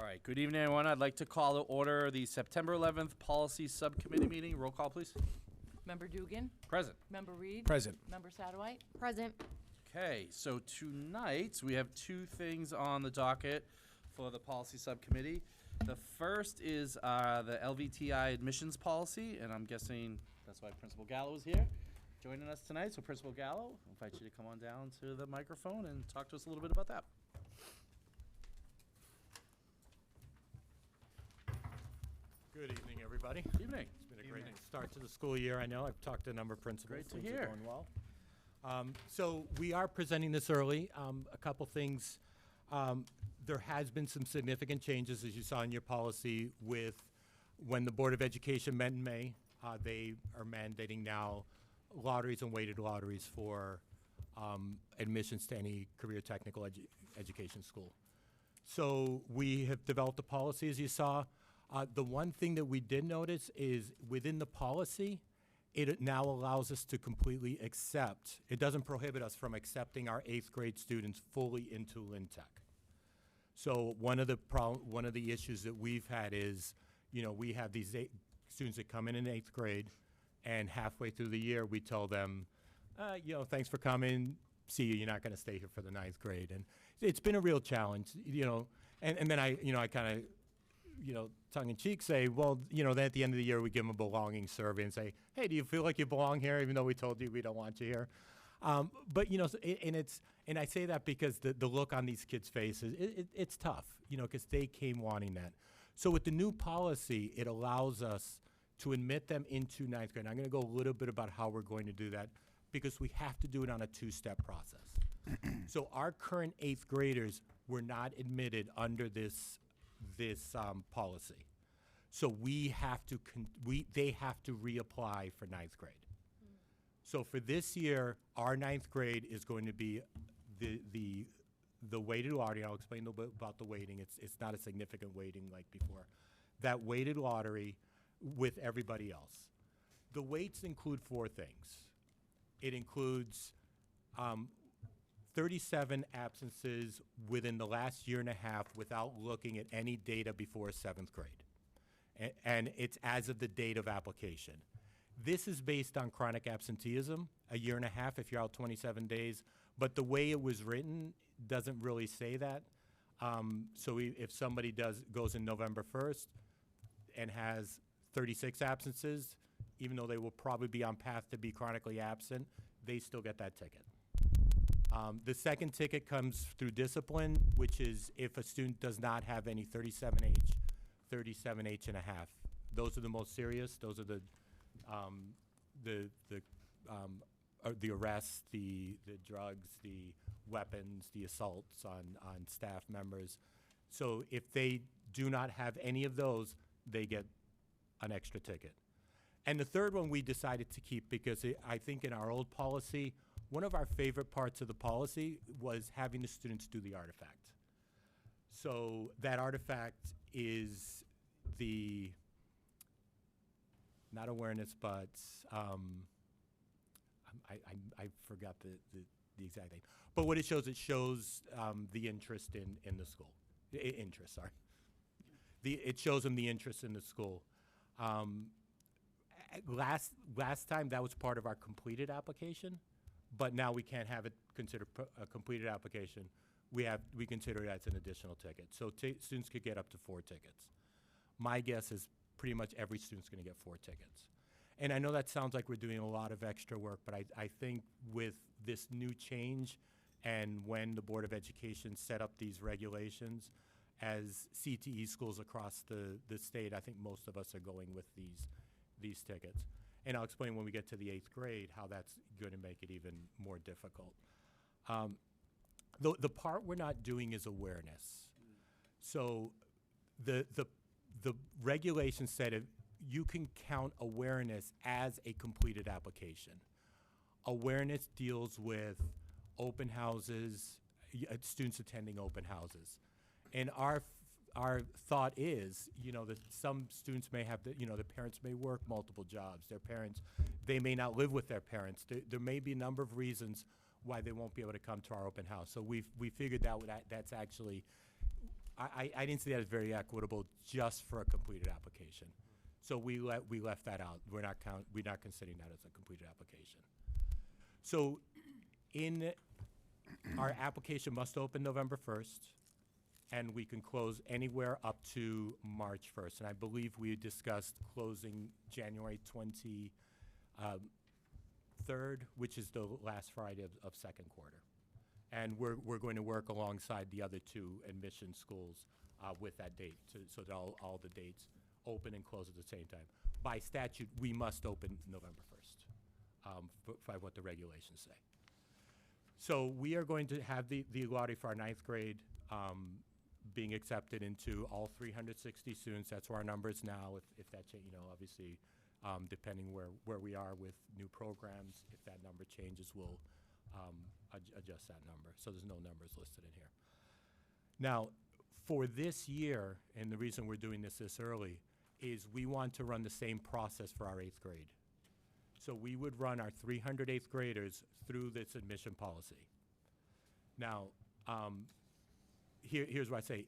right, good evening, everyone. I'd like to call to order the September 11th Policy Subcommittee meeting. Roll call, please. Member Dugan? Present. Member Reed? Present. Member Satterwhite? Present. Okay, so tonight we have two things on the docket for the Policy Subcommittee. The first is the LVTI admissions policy, and I'm guessing that's why Principal Gallo is here joining us tonight. So Principal Gallo, I invite you to come on down to the microphone and talk to us a little bit about that. Good evening, everybody. Good evening. It's been a great start to the school year. I know I've talked to a number of principals. Great to Things are hear. Going well. So we are presenting this early. A couple things. There has been some significant changes, as you saw in your policy, with when the Board of Education met in May. They are mandating now lotteries and weighted lotteries for admissions to any career technical education school. So we have developed a policy, as you saw. The one thing that we did notice is within the policy, it now allows us to completely accept, it doesn't prohibit us from accepting our 8th grade students fully into Lynn Tech. So one of the issues that we've had is, you know, we have these students that come in 8th grade, and halfway through the year we tell them, you know, thanks for coming, see you, you're not going to stay here for the 9th grade. And it's been a real challenge, you know, and then I kind of, you know, tongue-in-cheek say, well, you know, then at the end of the year we give them a belonging survey and say, hey, do you feel like you belong here, even though we told you we don't want you here? But, you know, and I say that because the look on these kids' faces, it's tough, you know, because they came wanting that. So with the new policy, it allows us to admit them into 9th grade. And I'm going to go a little bit about how we're going to do that, because we have to do it on a 2-step process. So our current 8th graders were not admitted under this policy. So they have to reapply for 9th grade. So for this year, our 9th grade is going to be the weighted lottery. I'll explain a little bit about the weighting. It's not a significant weighting like before. That weighted lottery with everybody else. The weights include 4 things. It includes 37 absences within the last year and a half without looking at any data before 7th grade. And it's as of the date of application. This is based on chronic absenteeism, a year and a half if you're out 27 days, but the way it was written doesn't really say that. So if somebody goes in November 1st and has 36 absences, even though they will probably be on path to be chronically absent, they still get that ticket. The second ticket comes through discipline, which is if a student does not have any 37H, 37H and a half. Those are the most serious. Those are the arrests, the drugs, the weapons, the assaults on staff members. So if they do not have any of those, they get an extra ticket. And the third one we decided to keep because I think in our old policy, one of our favorite parts of the policy was having the students do the artifact. So that artifact is the, not awareness, but I forgot the exact name. But what it shows the interest in the school. It shows them the interest in the school. Last time that was part of our completed application. But now we can't have it considered a completed application. We consider it as an additional ticket. So students could get up to 4 tickets. My guess is pretty much every student's going to get 4 tickets. And I know that sounds like we're doing a lot of extra work, but I think with this new change and when the Board of Education set up these regulations, as CTE schools across the state, I think most of us are going with these tickets. And I'll explain when we get to the 8th grade how that's going to make it even more difficult. The part we're not doing is awareness. So the regulation said you can count awareness as a completed application. Awareness deals with open houses, students attending open houses. And our thought is, you know, that some students may have, the parents may work multiple jobs. Their parents, they may not live with their parents. There may be a number of reasons why they won't be able to come to our open house. So we figured that that's actually I didn't see that as very equitable just for a completed application. So we left that out. We're not considering that as a completed application. So our application must open November 1st, and we can close anywhere up to March 1st. And I believe we discussed closing January 23rd, which is the last Friday of second quarter. And we're going to work alongside the other two admission schools with that date, so that all the dates open and close at the same time. By statute, we must open November 1st, by what the regulations say. So we are going to have the lottery for our 9th grade being accepted into all 360 students. That's where our number is now. If that change, obviously, depending where we are with new programs, if that number changes, we'll adjust that number. So there's no numbers listed in here. Now, for this year, and the reason we're doing this early, is we want to run the same process for our 8th grade. So we would run our 300 8th graders through this admission policy. Now, here's what I say.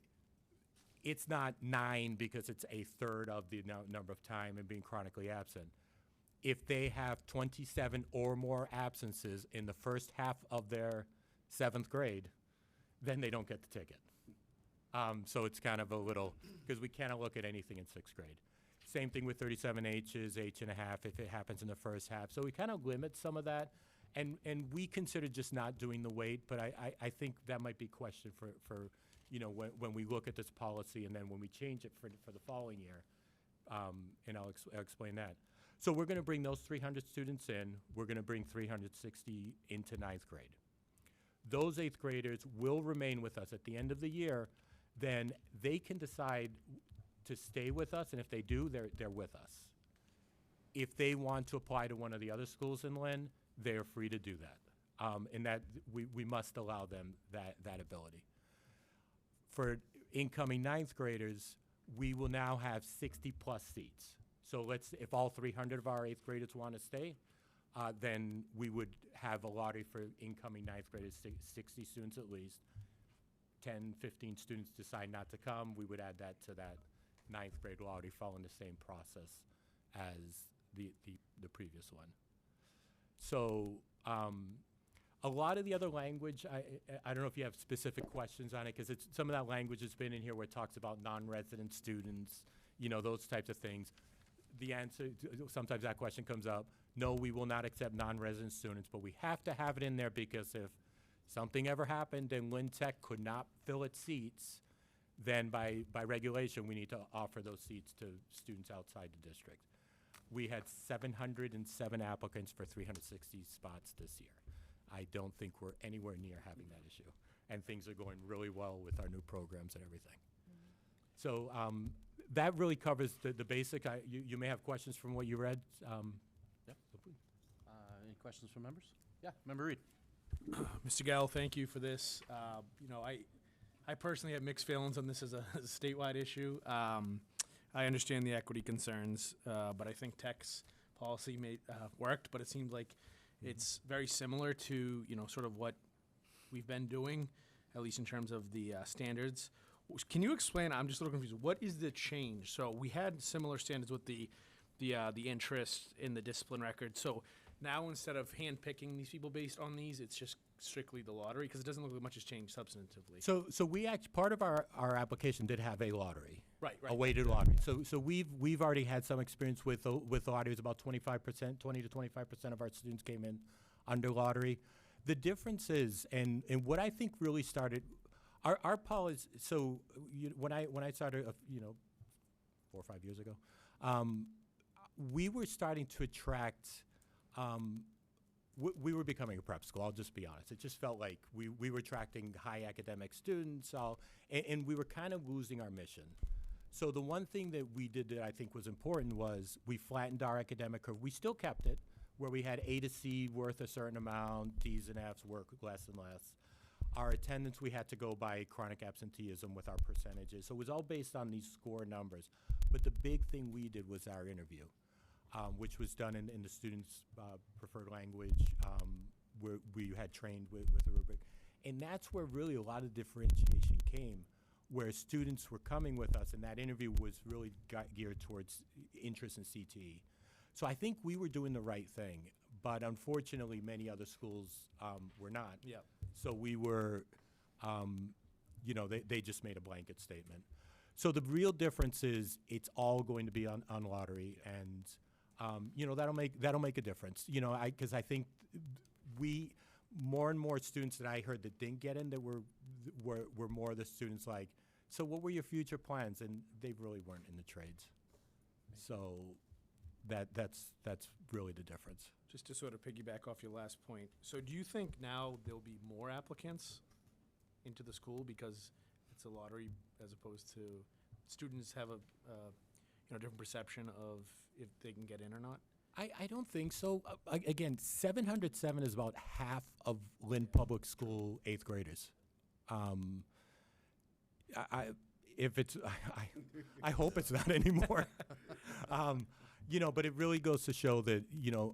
It's not 9 because it's a third of the number of time and being chronically absent. If they have 27 or more absences in the first half of their 7th grade, then they don't get the ticket. So it's kind of a little, because we cannot look at anything in 6th grade. Same thing with 37 H's, H&1/2 if it happens in the first half. So we kind of limit some of that. And we consider just not doing the weight, but I think that might be a question for when we look at this policy and then when we change it for the following year. And I'll explain that. So we're going to bring those 300 students in. We're going to bring 360 into 9th grade. Those 8th graders will remain with us at the end of the year. Then they can decide to stay with us, and if they do, they're with us. If they want to apply to one of the other schools in Lynn, they're free to do that. And that we must allow them that ability. For incoming 9th graders, we will now have 60+ seats. So if all 300 of our 8th graders want to stay, then we would have a lottery for incoming 9th graders, 60 students at least. 10, 15 students decide not to come, we would add that to that 9th grade lottery, following the same process as the previous one. So a lot of the other language, I don't know if you have specific questions on it, because some of that language has been in here where it talks about non-resident students, those types of things. The answer, sometimes that question comes up, no, we will not accept non-resident students, but we have to have it in there because if something ever happened and Lynn Tech could not fill its seats, then by regulation, we need to offer those seats to students outside the district. We had 707 applicants for 360 spots this year. I don't think we're anywhere near having that issue. And things are going really well with our new programs and everything. So that really covers the basic. You may have questions from what you read. Yeah, so please. Any questions from members? Yeah, Member Reed. Mr. Gallo, thank you for this. I personally have mixed feelings on this as a statewide issue. I understand the equity concerns, but I think Tech's policy worked, but it seems like it's very similar to, sort of what we've been doing, at least in terms of the standards. Can you explain, I'm just a little confused, what is the change? So we had similar standards with the interest in the discipline record. So now instead of hand-picking these people based on these, it's just strictly the lottery? Because it doesn't look like much has changed substantively. So we actually, part of our application did have a lottery. Right. A weighted lottery. So we've already had some experience with lotteries. About 25%, 20 to 25% of our students came in under lottery. The difference is, and what I think really started, our policy. So when I started, 4 or 5 years ago, we were starting to attract. We were becoming a prep school, I'll just be honest. It just felt like we were attracting high academic students, and we were kind of losing our mission. So the one thing that we did that I think was important was we flattened our academic curve. We still kept it, where we had A to C worth a certain amount, D's and F's work less and less. Our attendance, we had to go by chronic absenteeism with our percentages. So it was all based on these score numbers. But the big thing we did was our interview. Which was done in the students' preferred language, where we had trained with a rubric. And that's where really a lot of differentiation came, where students were coming with us, and that interview was really geared towards interest in CTE. So I think we were doing the right thing, but unfortunately, many other schools were not. Yep. So we were, they just made a blanket statement. So the real difference is it's all going to be on lottery, and that'll make a difference. Because I think more and more students that I heard that didn't get in, that were more of the students like, so what were your future plans? And they really weren't in the trades. So that's really the difference. Just to sort of piggyback off your last point, so do you think now there'll be more applicants into the school because it's a lottery as opposed to students have a different perception of if they can get in or not? I don't think so. Again, 707 is about half of Lynn Public School 8th graders. I hope it's not anymore. But it really goes to show that,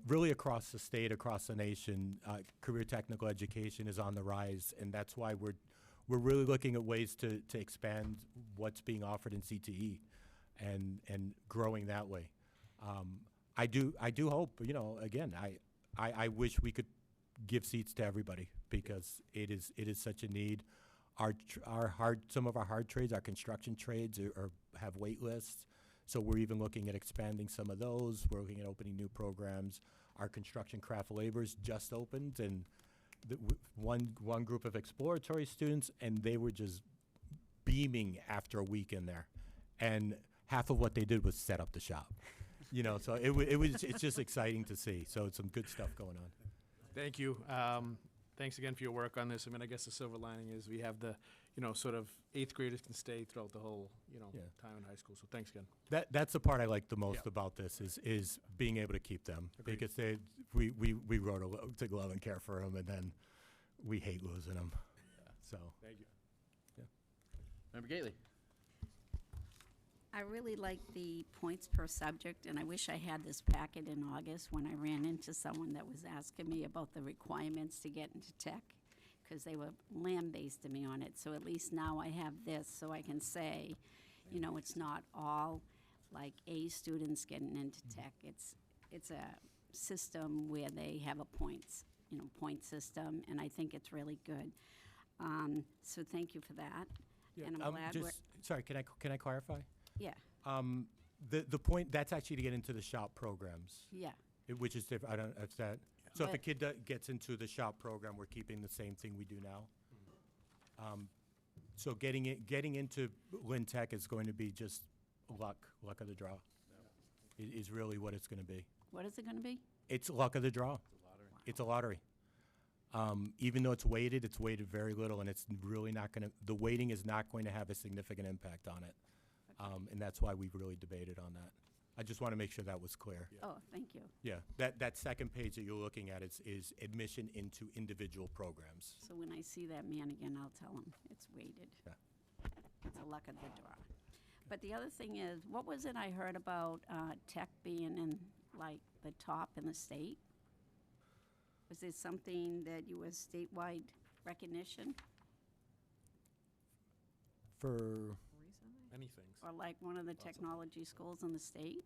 really across the state, across the nation, career technical education is on the rise, and that's why we're really looking at ways to expand what's being offered in CTE and growing that way. I do hope, again, I wish we could give seats to everybody because it is such a need. Some of our hard trades, our construction trades have wait lists. So we're even looking at expanding some of those. We're looking at opening new programs. Our construction craft labors just opened, and one group of exploratory students, and they were just beaming after a week in there. And half of what they did was set up the shop. So it's just exciting to see. So it's some good stuff going on. Thank you. Thanks again for your work on this. I mean, I guess the silver lining is we have the, sort of 8th graders can stay throughout the whole, time in high school. So thanks again. That's the part I like the most about this is being able to keep them. Agreed. Because we wrote took love and care for them, and then we hate losing them. Yeah. So Thank you. Member Gately. I really like the points per subject, and I wish I had this packet in August when I ran into someone that was asking me about the requirements to get into tech, because they were lambasting me on it. So at least now I have this, so I can say, it's not all like A students getting into tech. It's a system where they have a point system, and I think it's really good. So thank you for that. yeah, And I'm glad we're, sorry, can I clarify? yeah, The point, that's actually to get into the shop programs, yeah. which is different. I don't, if that, so if a But- kid gets into the shop program, we're keeping the same thing we do now. So getting into Lynn Tech is going to be just luck of the draw. Is really what it's going to be. What is it going to be? It's luck of the draw. It's a lottery. Even though it's weighted very little, and it's really not going to, the weighting is not going to have a significant impact on it. And that's why we've really debated on that. I just want to make sure that was clear. Oh, thank you. Yeah, that second page that you're looking at is admission into individual programs. So when I see that man again, I'll tell him it's weighted. Yeah. It's a luck of the draw. But the other thing is, what was it I heard about tech being in, like, the top in the state? Was there something that you was statewide recognition? For, Many things. Or like one of the technology schools in the state?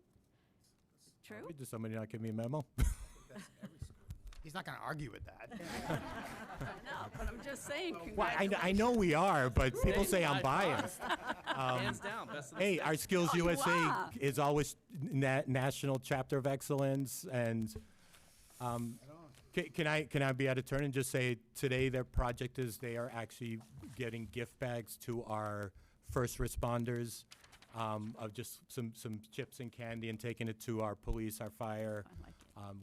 True? does somebody not give me a memo? He's not going to argue with that. No, but I'm just saying, Well, congratulations. I know we are, but people say I'm biased. Hands down, best of the Hey, state. our Skills Oh, you USA are. is always national chapter of excellence, and can I be out of turn and just say today their project is they are actually getting gift bags to our first responders of just some chips and candy and taking it to our police, our fire, I like it.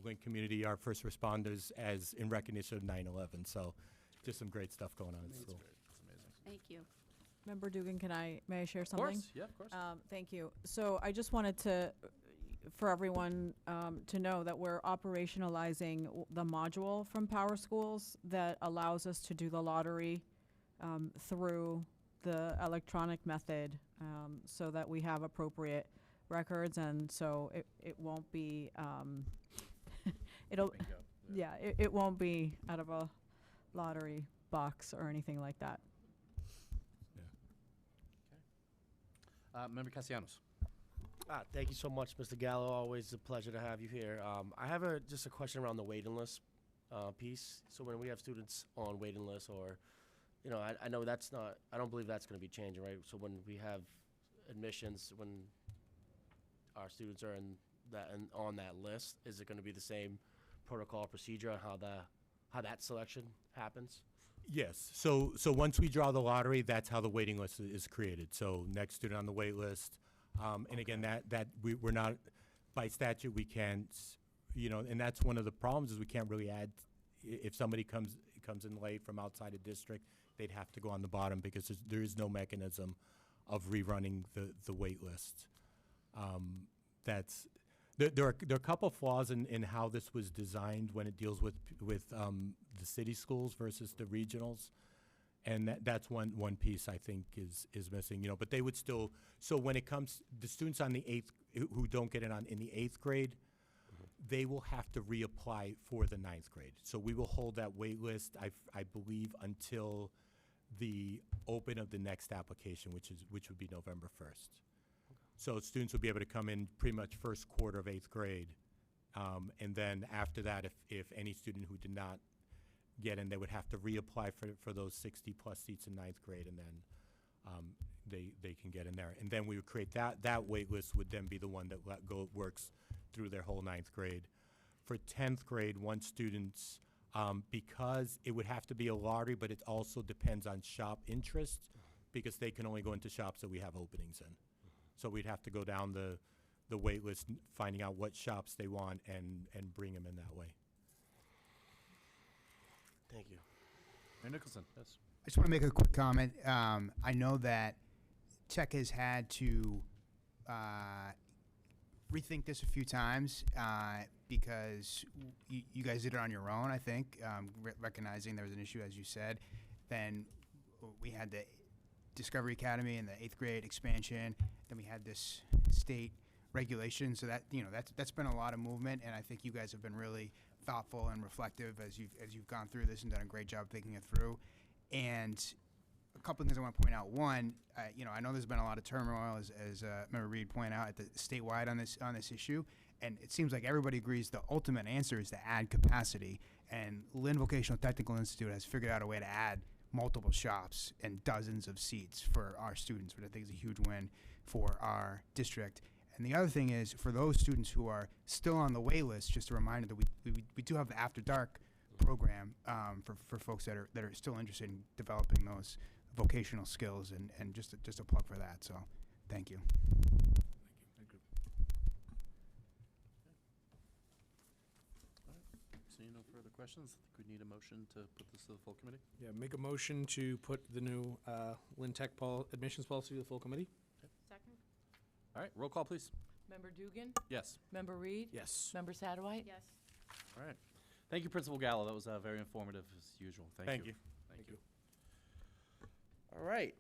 Lynn community, our first responders as in recognition of 9/11. So just some great stuff going on in school. It's amazing. Thank you. Member Dugan, may I share Of something? course, yeah, of course. Thank you. So I just wanted for everyone to know that we're operationalizing the module from Power Schools that allows us to do the lottery through the electronic method, so that we have appropriate records, and so it won't be, it'll, Bingo. yeah, it won't be out of a lottery box or anything like that. Member Castellanos. Thank you so much, Mr. Gallo. Always a pleasure to have you here. I have just a question around the waiting list piece. So when we have students on waiting lists, or, you know, I know that's not, I don't believe that's going to be changing, right? So when we have admissions, when our students are on that list, is it going to be the same protocol procedure on how that selection happens? Yes. So once we draw the lottery, that's how the waiting list is created. So next student on the wait list. And again, we're not, by statute, we can't, you know, and that's one of the problems is we can't really add, if somebody comes in late from outside a district, they'd have to go on the bottom because there is no mechanism of rerunning the wait list. There are a couple flaws in how this was designed when it deals with the city schools versus the regionals. And that's one piece I think is missing, you know, but they would still, so when it comes, the students on the who don't get it in the 8th grade, they will have to reapply for the 9th grade. So we will hold that wait list, I believe, until the open of the next application, which would be November 1st. So students will be able to come in pretty much first quarter of 8th grade. And then after that, if any student who did not get in, they would have to reapply for those 60-plus seats in 9th grade, and then they can get in there. And then we would create that wait list would then be the one that works through their whole 9th grade. For 10th grade, once students, because it would have to be a lottery, but it also depends on shop interest, because they can only go into shops that we have openings in. So we'd have to go down the wait list, finding out what shops they want and bring them in that way. Thank you. Mayor Nicholson. Yes. I just want to make a quick comment. I know that Tech has had to rethink this a few times because you guys did it on your own, I think, recognizing there was an issue, as you said. Then we had the Discovery Academy and the 8th grade expansion. Then we had this state regulation. So that, you know, that's been a lot of movement, and I think you guys have been really thoughtful and reflective as you've gone through this and done a great job thinking it through. And a couple of things I want to point out. One, you know, I know there's been a lot of turmoil, as Member Reed pointed out, at the statewide on this issue, and it seems like everybody agrees the ultimate answer is to add capacity. And Lynn Vocational Technical Institute has figured out a way to add multiple shops and dozens of seats for our students, which I think is a huge win for our district. And the other thing is, for those students who are still on the wait list, just a reminder that we do have the After Dark program for folks that are still interested in developing those vocational skills, and just a plug for that. So, thank you. Thank you. All right. Seeing no further questions, I think we need a motion to put this to the full committee. Yeah, make a motion to put the new Lynn Tech admissions policy to the full committee. Second. All right, roll call, please. Member Dugan? Yes. Member Reed? Yes. Member Satterwhite? Yes. All right. Thank you, Principal Gallo. That was very informative as usual. Thank you. Thank you. All right.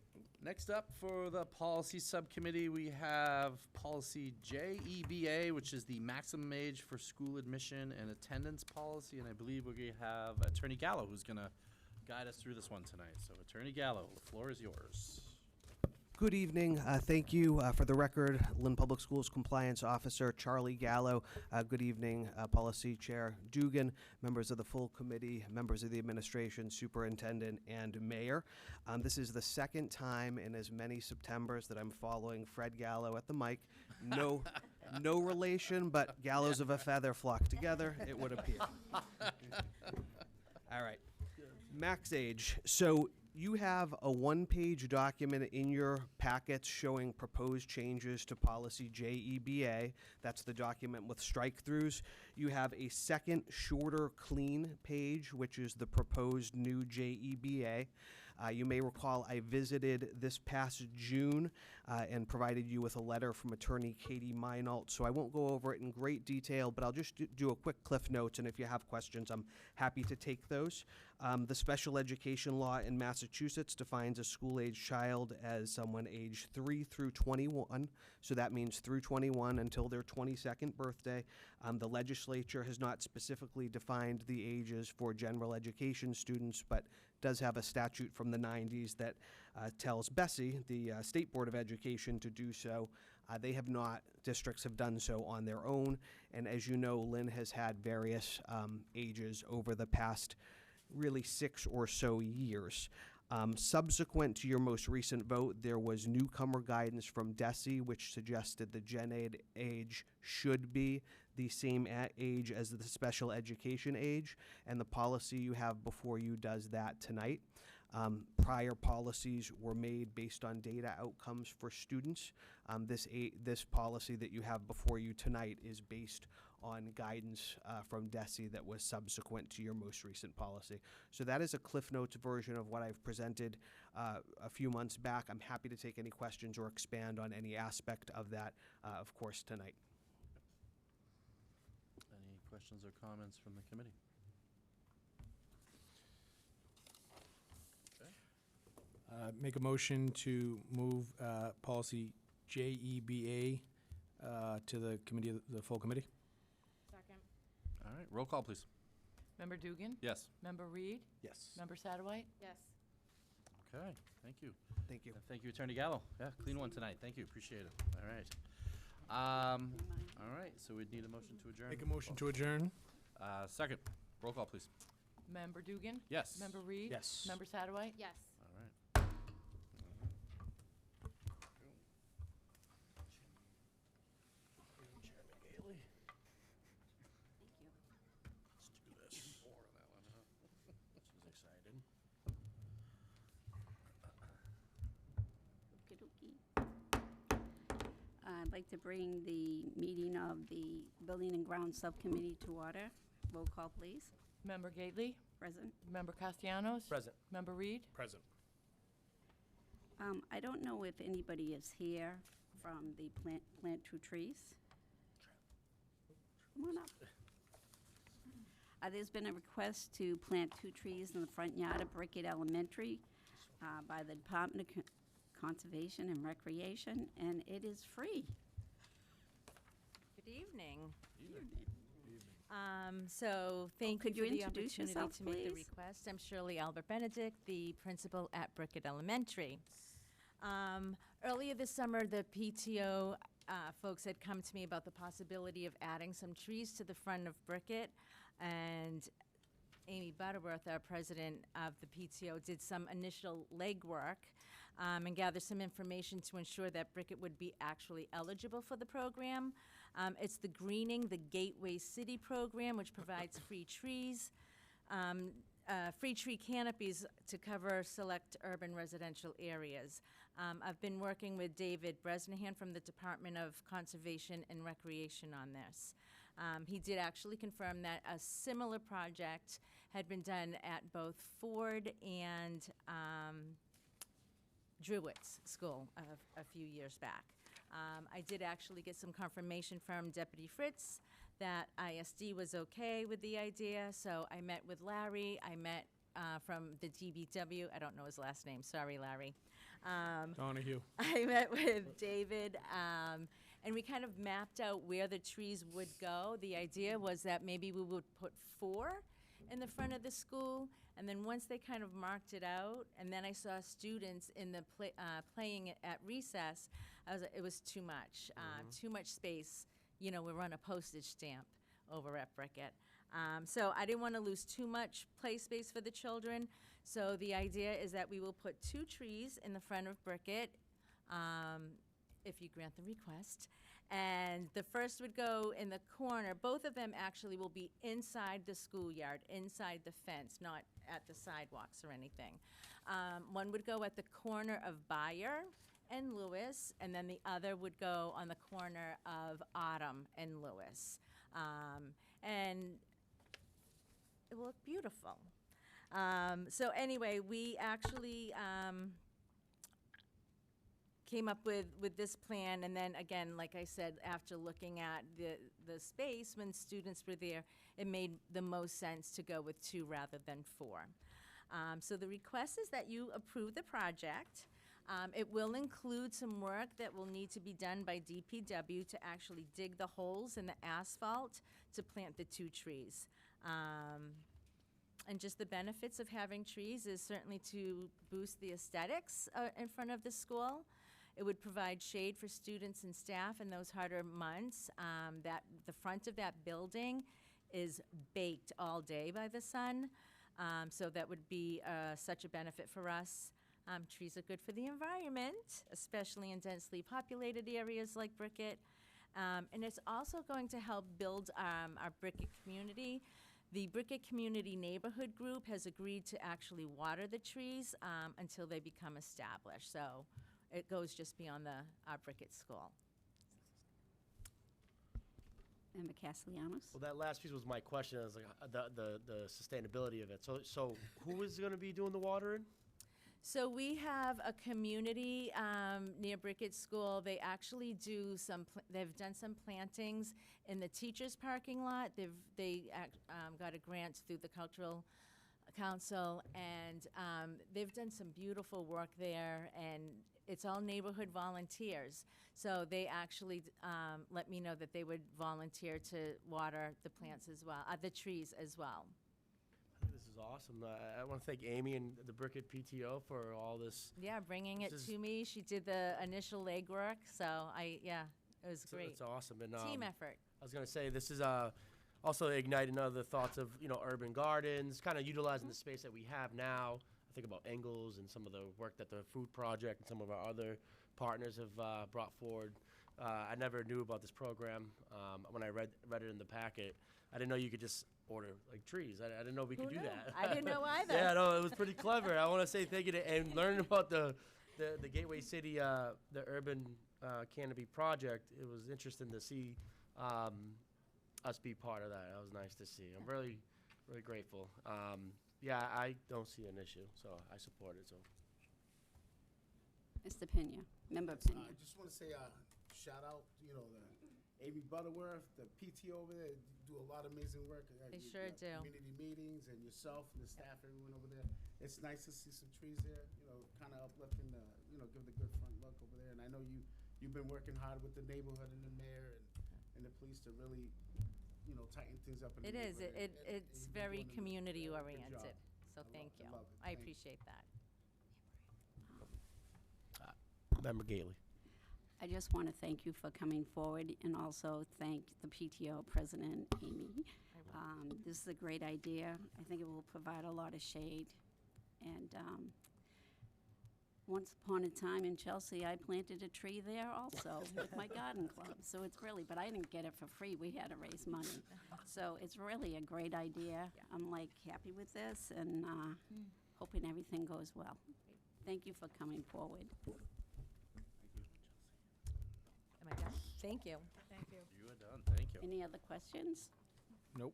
Next up for the policy subcommittee, we have policy JEBA, which is the maximum age for school admission and attendance policy. And I believe we have Attorney Gallo who's going to guide us through this one tonight. So, Attorney Gallo, the floor is yours. Good evening. Thank you. For the record, Lynn Public Schools Compliance Officer Charlie Gallo. Good evening, Policy Chair Dugan, members of the full committee, members of the administration, superintendent, and mayor. This is the second time in as many Septembers that I'm following Fred Gallo at the mic. No relation, but gallows of a feather flock together, it would appear. All right. Max age. So you have a one-page document in your packets showing proposed changes to policy JEBA. That's the document with strike-throughs. You have a second, shorter, clean page, which is the proposed new JEBA. You may recall I visited this past June and provided you with a letter from Attorney Katie Meinault, so I won't go over it in great detail, but I'll just do a quick cliff notes, and if you have questions, I'm happy to take those. The special education law in Massachusetts defines a school-age child as someone aged 3 through 21, so that means through 21 until their 22nd birthday. The legislature has not specifically defined the ages for general education students, but does have a statute from the 90s that tells Bessie, the State Board of Education, to do so. They have not, districts have done so on their own. And as you know, Lynn has had various ages over the past really 6 or so years. Subsequent to your most recent vote, there was newcomer guidance from DESE, which suggested the gen ed age should be the same age as the special education age, and the policy you have before you does that tonight. Prior policies were made based on data outcomes for students. This policy that you have before you tonight is based on guidance from DESE that was subsequent to your most recent policy. So that is a Cliff Notes version of what I've presented a few months back. I'm happy to take any questions or expand on any aspect of that, of course, tonight. Any questions or comments from the committee? Make a motion to move policy JEBA to the committee, the full committee. Second. All right, roll call, please. Member Dugan? Yes. Member Reed? Yes. Member Satterwhite? Yes. Okay, thank you. Thank you. And thank you, Attorney Gallo. Yeah, clean one tonight. Thank you, appreciate it. All right. All right, so we'd need a motion to adjourn. Make a motion to adjourn. Second, roll call, please. Member Dugan? Yes. Member Reed? Yes. Member Satterwhite? Yes. All right. Thank you. She's excited. Okey-dokey. I'd like to bring the meeting of the Building and Grounds Subcommittee to order. Roll call, please. Member Gately? Present. Member Castellanos? Present. Member Reed? Present. I don't know if anybody is here from the Plant Two Trees. Come on up. There's been a request to plant 2 trees in the front yard of Brickett Elementary by the Department of Conservation and Recreation, and it is free. Good evening. Evening. So thank you Could you for the introduce opportunity yourself, to make the please? request. I'm Shirley Albert Benedict, the principal at Brickett Elementary. Earlier this summer, the PTO folks had come to me about the possibility of adding some trees to the front of Brickett, and Amy Butterworth, our president of the PTO, did some initial legwork and gathered some information to ensure that Brickett would be actually eligible for the program. It's the Greening the Gateway City program, which provides free trees, free tree canopies to cover select urban residential areas. I've been working with David Bresnahan from the Department of Conservation and Recreation on this. He did actually confirm that a similar project had been done at both Ford and Druitt's School a few years back. I did actually get some confirmation from Deputy Fritz that ISD was okay with the idea, so I met with Larry. I met from the DBW. I don't know his last name. Sorry, Larry. Donahue. I met with David, and we kind of mapped out where the trees would go. The idea was that maybe we would put 4 in the front of the school, and then once they kind of marked it out, and then I saw students in the playing it at recess, it was too much, too much space. You know, we're on a postage stamp over at Brickett. So I didn't want to lose too much play space for the children. So the idea is that we will put 2 trees in the front of Brickett, if you grant the request. And the first would go in the corner. Both of them actually will be inside the schoolyard, inside the fence, not at the sidewalks or anything. One would go at the corner of Bayer and Lewis, and then the other would go on the corner of Autumn and Lewis. And it will look beautiful. So anyway, we actually came up with this plan, and then again, like I said, after looking at the space when students were there, it made the most sense to go with 2 rather than 4. So the request is that you approve the project. It will include some work that will need to be done by DPW to actually dig the holes in the asphalt to plant the 2 trees. And just the benefits of having trees is certainly to boost the aesthetics in front of the school. It would provide shade for students and staff in those harder months. That the front of that building is baked all day by the sun, so that would be such a benefit for us. Trees are good for the environment, especially in densely populated areas like Brickett. And it's also going to help build our Brickett community. The Brickett Community Neighborhood Group has agreed to actually water the trees until they become established. So it goes just beyond our Brickett school. Member Castellanos? Well, that last piece was my question, is like the sustainability of it. So who is going to be doing the watering? So we have a community near Brickett School. They actually do they've done some plantings in the teachers' parking lot. They got a grant through the Cultural Council, and they've done some beautiful work there, and it's all neighborhood volunteers. So they actually let me know that they would volunteer to water the plants as well, the trees as well. This is awesome. I want to thank Amy and the Brickett PTO for all this. Yeah, bringing it This is- to me. She did the initial legwork, so it was great. It's awesome. And Team effort. I was going to say, this is also igniting other thoughts of, urban gardens, kind of utilizing the space that we have now. I think about Engels and some of the work that the Food Project and some of our other partners have brought forward. I never knew about this program. When I read it in the packet, I didn't know you could just order like trees. I didn't know we could do that. I didn't know either. Yeah, no, it was pretty clever. I want to say thank you to, and learning about the Gateway City, the urban canopy project. It was interesting to see us be part of that. That was nice to see. I'm really, really grateful. Yeah, I don't see an issue, so I support it. So. Mr. Pena, Member I Pena. just want to say shout out, the Amy Butterworth, the PTO over there, do a lot of amazing work. They sure do. Community meetings and yourself and the staff, everyone over there. It's nice to see some trees there, kind of uplifting the, give the good front look over there. And I know you've been working hard with the neighborhood and the mayor and the police to really, tighten things up. In It the is. neighborhood. It's You've been very doing a community good oriented. job. So thank you. love it. I Thank you. appreciate that. Member Gately. I just want to thank you for coming forward and also thank the PTO President, Amy. This is a great idea. I think it will provide a lot of shade. And once upon a time in Chelsea, I planted a tree there also with my garden club. So it's really, but I didn't get it for free. We had to raise money. So it's really a great idea. I'm happy with this and hoping everything goes well. Thank you for coming forward. Am I done? Thank you. Thank you. You are done, thank you. Any other questions? Nope.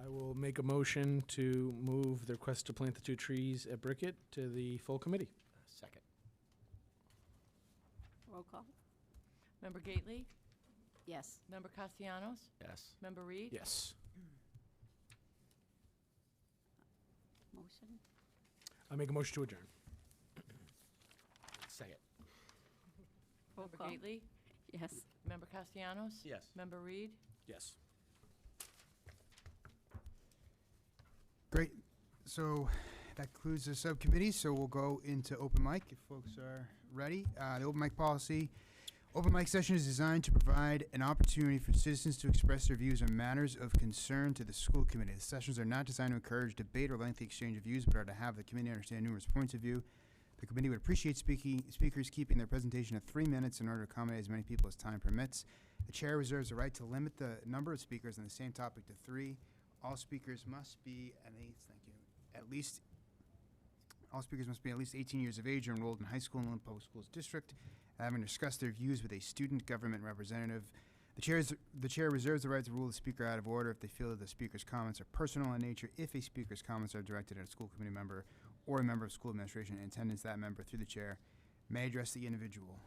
I will make a motion to move the request to plant the 2 trees at Brickett to the full committee. Second. Roll call? Member Gately? Yes. Member Castellanos? Yes. Member Reed? Yes. Motion? I make a motion to adjourn. Second. Roll Member call? Gately? Yes. Member Castellanos? Yes. Member Reed? Yes. Great. So that concludes the subcommittee. So we'll go into open mic if folks are ready. The open mic policy. Open mic session is designed to provide an opportunity for citizens to express their views on matters of concern to the school committee. The sessions are not designed to encourage debate or lengthy exchange of views, but are to have the committee understand numerous points of view. The committee would appreciate speakers keeping their presentation at 3 minutes in order to accommodate as many people as time permits. The chair reserves the right to limit the number of speakers on the same topic to 3. All speakers must be all speakers must be at least 18 years of age or enrolled in high school in Lynn Public Schools District, having discussed their views with a student government representative. The chair reserves the right to rule the speaker out of order if they feel that the speaker's comments are personal in nature. If a speaker's comments are directed at a school committee member or a member of school administration in attendance, that member, through the chair, may address the individual.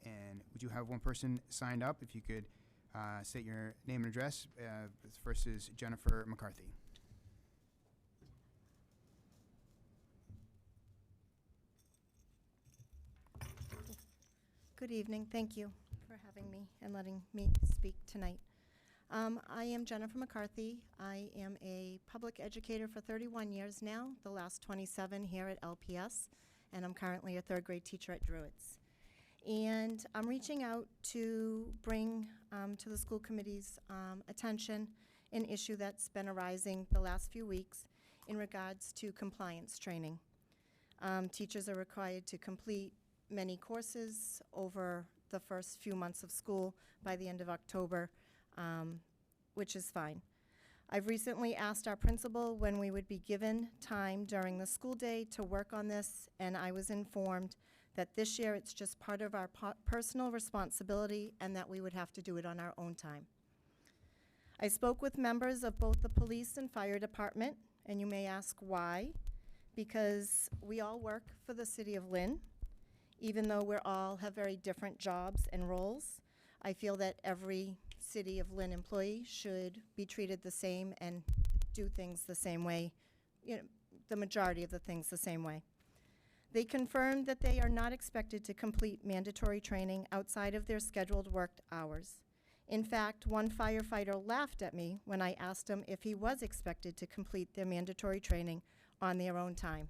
And we do have one person signed up. If you could state your name and address. First is Jennifer McCarthy. Good evening. Thank you for having me and letting me speak tonight. I am Jennifer McCarthy. I am a public educator for 31 years now, the last 27 here at LPS, and I'm currently a third grade teacher at Druids. And I'm reaching out to bring to the school committee's attention an issue that's been arising the last few weeks in regards to compliance training. Teachers are required to complete many courses over the first few months of school by the end of October, which is fine. I've recently asked our principal when we would be given time during the school day to work on this, and I was informed that this year it's just part of our personal responsibility and that we would have to do it on our own time. I spoke with members of both the police and fire department, and you may ask why, because we all work for the city of Lynn. Even though we all have very different jobs and roles, I feel that every City of Lynn employee should be treated the same and do things the same way, the majority of the things the same way. They confirmed that they are not expected to complete mandatory training outside of their scheduled worked hours. In fact, one firefighter laughed at me when I asked him if he was expected to complete their mandatory training on their own time.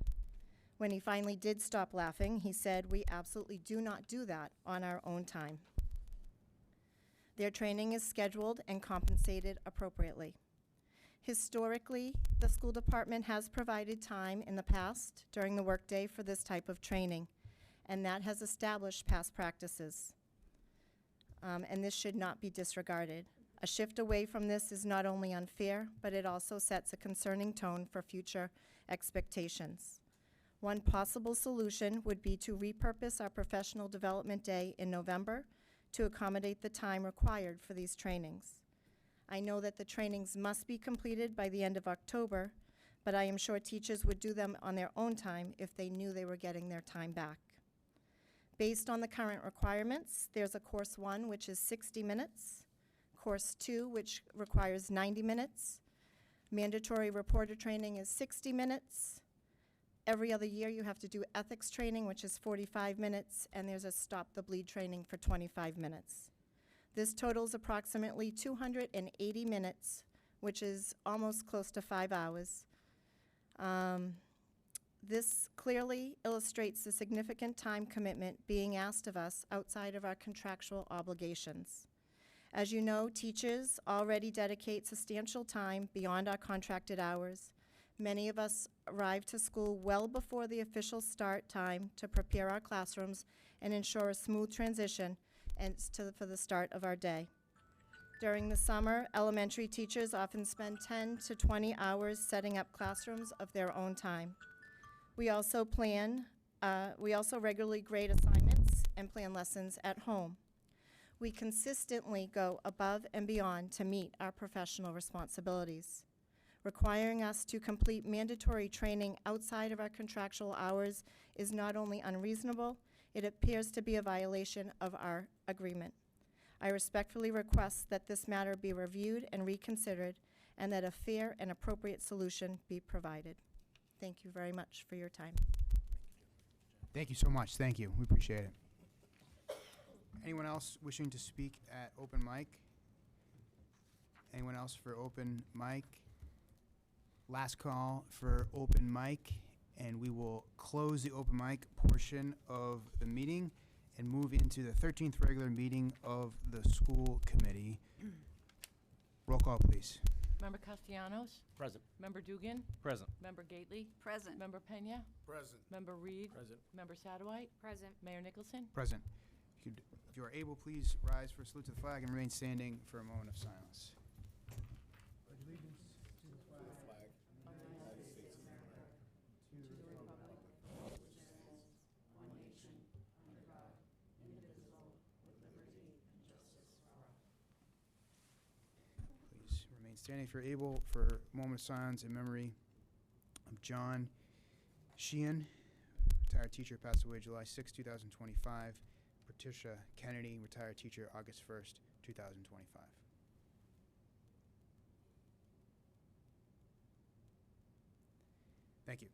When he finally did stop laughing, he said, "We absolutely do not do that on our own time." Their training is scheduled and compensated appropriately. Historically, the school department has provided time in the past during the workday for this type of training, and that has established past practices. And this should not be disregarded. A shift away from this is not only unfair, but it also sets a concerning tone for future expectations. One possible solution would be to repurpose our professional development day in November to accommodate the time required for these trainings. I know that the trainings must be completed by the end of October, but I am sure teachers would do them on their own time if they knew they were getting their time back. Based on the current requirements, there's a Course 1, which is 60 minutes, Course 2, which requires 90 minutes, mandatory reporter training is 60 minutes, every other year you have to do ethics training, which is 45 minutes, and there's a Stop the Bleed training for 25 minutes. This totals approximately 280 minutes, which is almost close to 5 hours. This clearly illustrates the significant time commitment being asked of us outside of our contractual obligations. As you know, teachers already dedicate substantial time beyond our contracted hours. Many of us arrive to school well before the official start time to prepare our classrooms and ensure a smooth transition for the start of our day. During the summer, elementary teachers often spend 10 to 20 hours setting up classrooms of their own time. We also regularly grade assignments and plan lessons at home. We consistently go above and beyond to meet our professional responsibilities. Requiring us to complete mandatory training outside of our contractual hours is not only unreasonable, it appears to be a violation of our agreement. I respectfully request that this matter be reviewed and reconsidered, and that a fair and appropriate solution be provided. Thank you very much for your time. Thank you so much. Thank you. We appreciate it. Anyone else wishing to speak at open mic? Anyone else for open mic? Last call for open mic, and we will close the open mic portion of the meeting and move into the 13th regular meeting of the school committee. Roll call, please. Member Castellanos? Present. Member Dugan? Present. Member Gately? Present. Member Pena? Present. Member Reed? Present. Member Sadowite? Present. Mayor Nicholson? Present. If you are able, please rise for a salute to the flag and remain standing for a moment of silence. Please remain standing if you're able for a moment of silence in memory of John Sheehan, retired teacher, passed away July 6, 2025. Patricia Kennedy, retired teacher, August 1st, 2025. Thank you.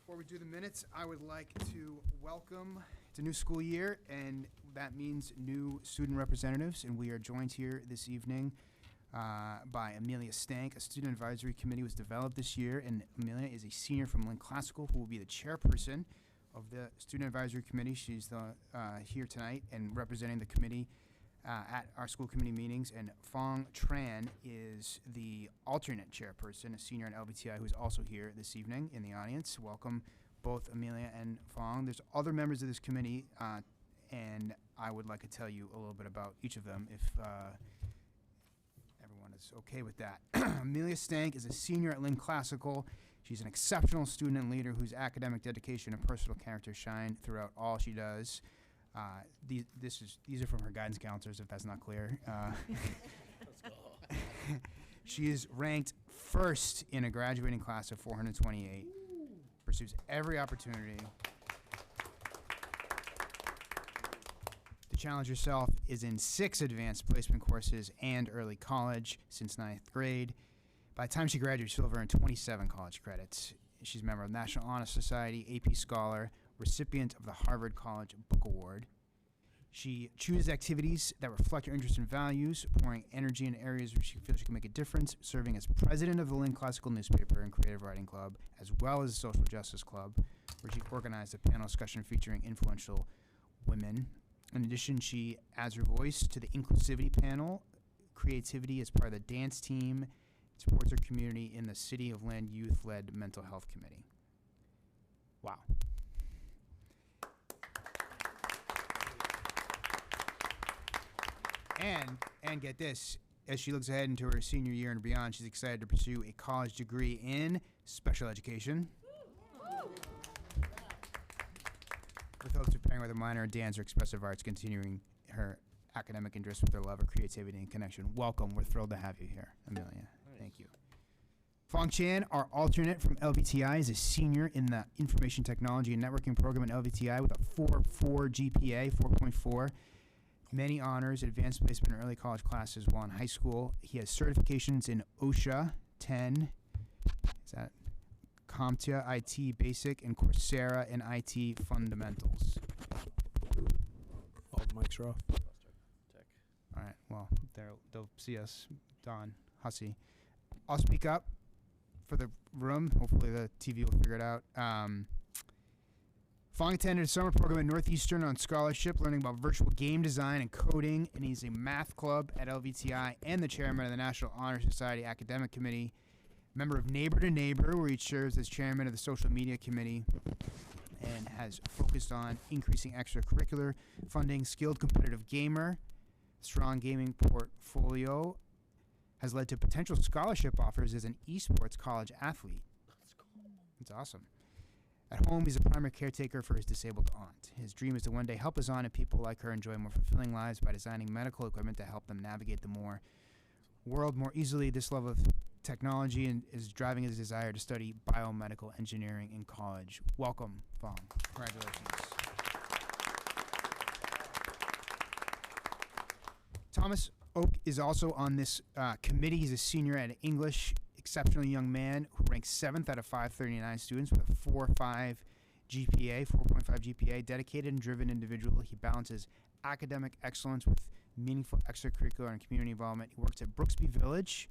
Before we do the minutes, I would like to welcome, it's a new school year, and that means new student representatives, and we are joined here this evening by Amelia Stank. A student advisory committee was developed this year, and Amelia is a senior from Lynn Classical who will be the chairperson of the student advisory committee. She's here tonight and representing the committee at our school committee meetings, and Fong Tran is the alternate chairperson, a senior at LBTI, who's also here this evening in the audience. Welcome, both Amelia and Fong. There's other members of this committee, and I would like to tell you a little bit about each of them if everyone is okay with that. Amelia Stank is a senior at Lynn Classical. She's an exceptional student and leader whose academic dedication and personal character shine throughout all she does. These are from her guidance counselors, if that's not clear. Let's go. She is ranked first in a graduating class of 428. Pursues every opportunity to challenge herself, is in 6 advanced placement courses and early college since 9th grade. By the time she graduated, she'll have earned 27 college credits. She's a member of the National Honor Society, AP Scholar, recipient of the Harvard College Book Award. She chooses activities that reflect her interests and values, pouring energy in areas where she feels she can make a difference, serving as president of the Lynn Classical Newspaper and Creative Writing Club, as well as the Social Justice Club, where she organized a panel discussion featuring influential women. In addition, she adds her voice to the inclusivity panel, creativity as part of the dance team, supports her community in the City of Lynn Youth-led Mental Health Committee. Wow. And get this, as she looks ahead into her senior year and beyond, she's excited to pursue a college degree in special education, with hopes of pairing with a minor in dance or expressive arts, continuing her academic interests with her love of creativity and connection. Welcome. We're thrilled to have you here, Amelia. Nice. Thank you. Fong Chan, our alternate from LVTI, is a senior in the Information Technology and Networking program at LVTI with a 4.4 GPA, 4.4. Many honors, advanced placement in early college classes while in high school. He has certifications in OSHA 10, is that CompTIA IT Basic, and Coursera and IT Fundamentals. All the mics are off. All right, well, they'll see us, Don, Hussey. I'll speak up for the room. Hopefully the TV will figure it out. Fong attended a summer program at Northeastern on scholarship, learning about virtual game design and coding, and he's a math club at LVTI and the chairman of the National Honor Society Academic Committee, member of Neighbor to Neighbor, where he serves as chairman of the Social Media Committee, and has focused on increasing extracurricular funding, skilled competitive gamer, strong gaming portfolio, has led to potential scholarship offers as an esports college athlete. That's awesome. At home, he's a primary caretaker for his disabled aunt. His dream is to one day help his aunt and people like her enjoy more fulfilling lives by designing medical equipment to help them navigate the world more easily. This love of technology and is driving his desire to study biomedical engineering in college. Welcome, Fong. Congratulations. Thomas Oak is also on this committee. He's a senior at English, exceptional young man who ranks 7th out of 539 students with a 4.5 GPA, dedicated and driven individual. He balances academic excellence with meaningful extracurricular and community involvement. He works at Brooksby Village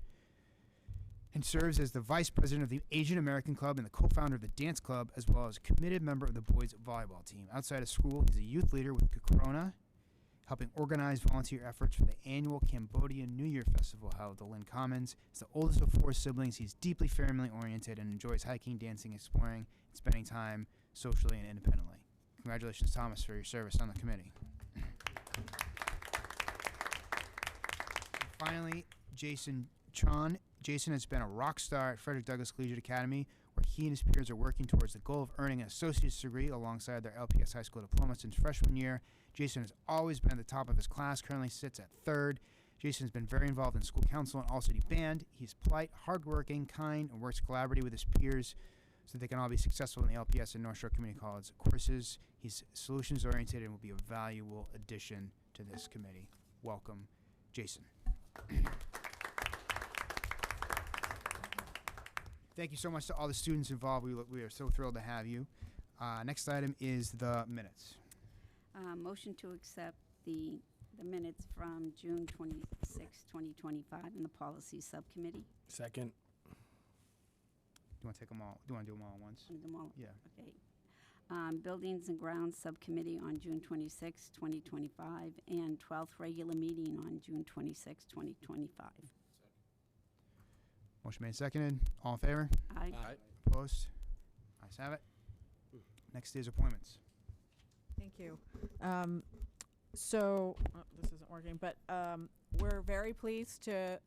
and serves as the vice president of the Asian American Club and the co-founder of the dance club, as well as a committed member of the boys volleyball team. Outside of school, he's a youth leader with Kakrona, helping organize volunteer efforts for the annual Cambodian New Year Festival held at the Lynn Commons. He's the oldest of 4 siblings. He's deeply family-oriented and enjoys hiking, dancing, exploring, and spending time socially and independently. Congratulations, Thomas, for your service on the committee. Finally, Jason Chon. Jason has been a rock star at Frederick Douglass Collegiate Academy, where he and his peers are working towards the goal of earning an associate's degree alongside their LPS high school diploma since freshman year. Jason has always been at the top of his class, currently sits at 3rd. Jason has been very involved in school council and all-city band. He's polite, hardworking, kind, and works collaboratively with his peers so they can all be successful in the LPS and North Shore Community College courses. He's solutions-oriented and will be a valuable addition to this committee. Welcome, Jason. Thank you so much to all the students involved. We are so thrilled to have you. Next item is the minutes. Motion to accept the minutes from June 26, 2025 in the Policy Subcommittee. Second. Do you want to take them all? Do you want to do them all at once? Do them all? Yeah. Okay. Buildings and Grounds Subcommittee on June 26, 2025, and 12th regular meeting on June 26, 2025. Motion made, seconded. All in favor? Aye. Opposed? Ayes have it. Next is appointments. Thank you. This isn't working, but we're very pleased to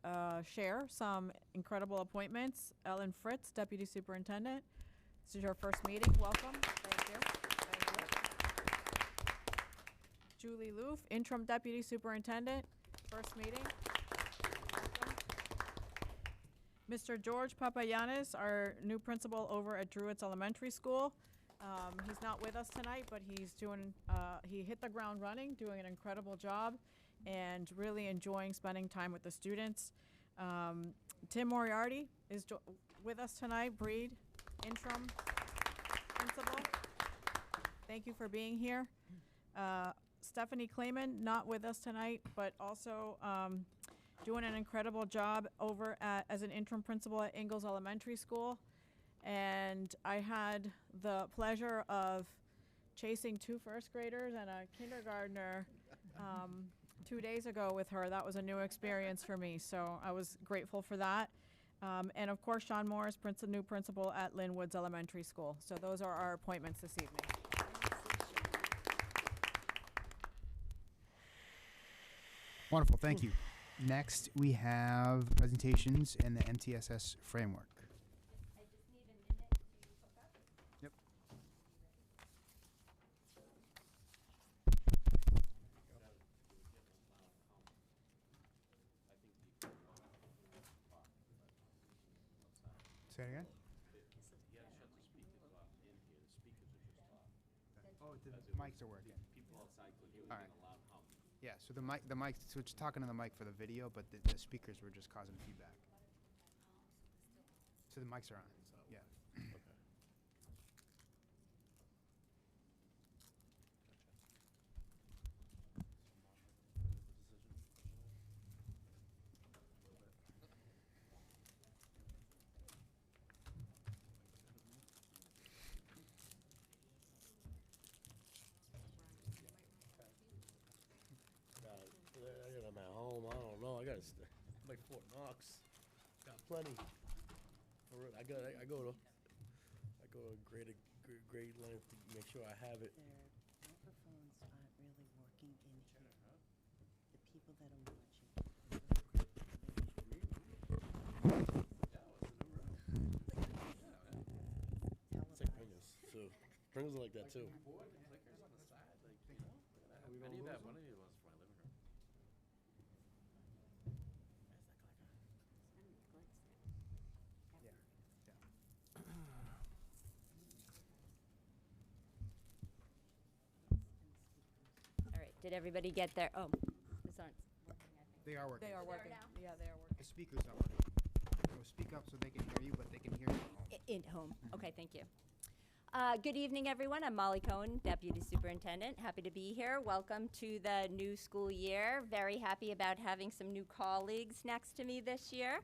share some incredible appointments. Ellen Fritz, Deputy Superintendent. This is your first meeting. Welcome. Thank you. Julie Loof, Interim Deputy Superintendent. First meeting. Welcome. Mr. George Papayanis, our new principal over at Druids Elementary School. He's not with us tonight, but he's doing, he hit the ground running, doing an incredible job, and really enjoying spending time with the students. Tim Moriarty is with us tonight, Breed, interim principal. Thank you for being here. Stephanie Clayman, not with us tonight, but also doing an incredible job over as an interim principal at Ingalls Elementary School. And I had the pleasure of chasing 2 first graders and a kindergartner 2 days ago with her. That was a new experience for me, so I was grateful for that. And of course, Sean Morris, new principal at Lynn Woods Elementary School. So those are our appointments this evening. Wonderful, thank you. Next, we have presentations and the MTSS framework. I just need a minute to hook up. Yep. Say it again? Oh, the mics are working. All right. Yeah, so the mic, so it's talking to the mic for the video, but the speakers were just causing feedback. So the mics are on, yeah. I got them at home. I don't know. I got like Fort Knox. Got plenty. I go to great length to make sure I have it. Their microphones aren't really working in here. The people that are watching. It's like Pringles too. Pringles are like that too. I need that one of these ones for my living room. All right, did everybody get their, oh, this aren't working, I think. They are working. They are working. Yeah, they are The working. speakers are working. So speak up so they can hear you, but they can hear you. In home. Okay, thank you. Good evening, everyone. I'm Molly Cohn, Deputy Superintendent. Happy to be here. Welcome to the new school year. Very happy about having some new colleagues next to me this year.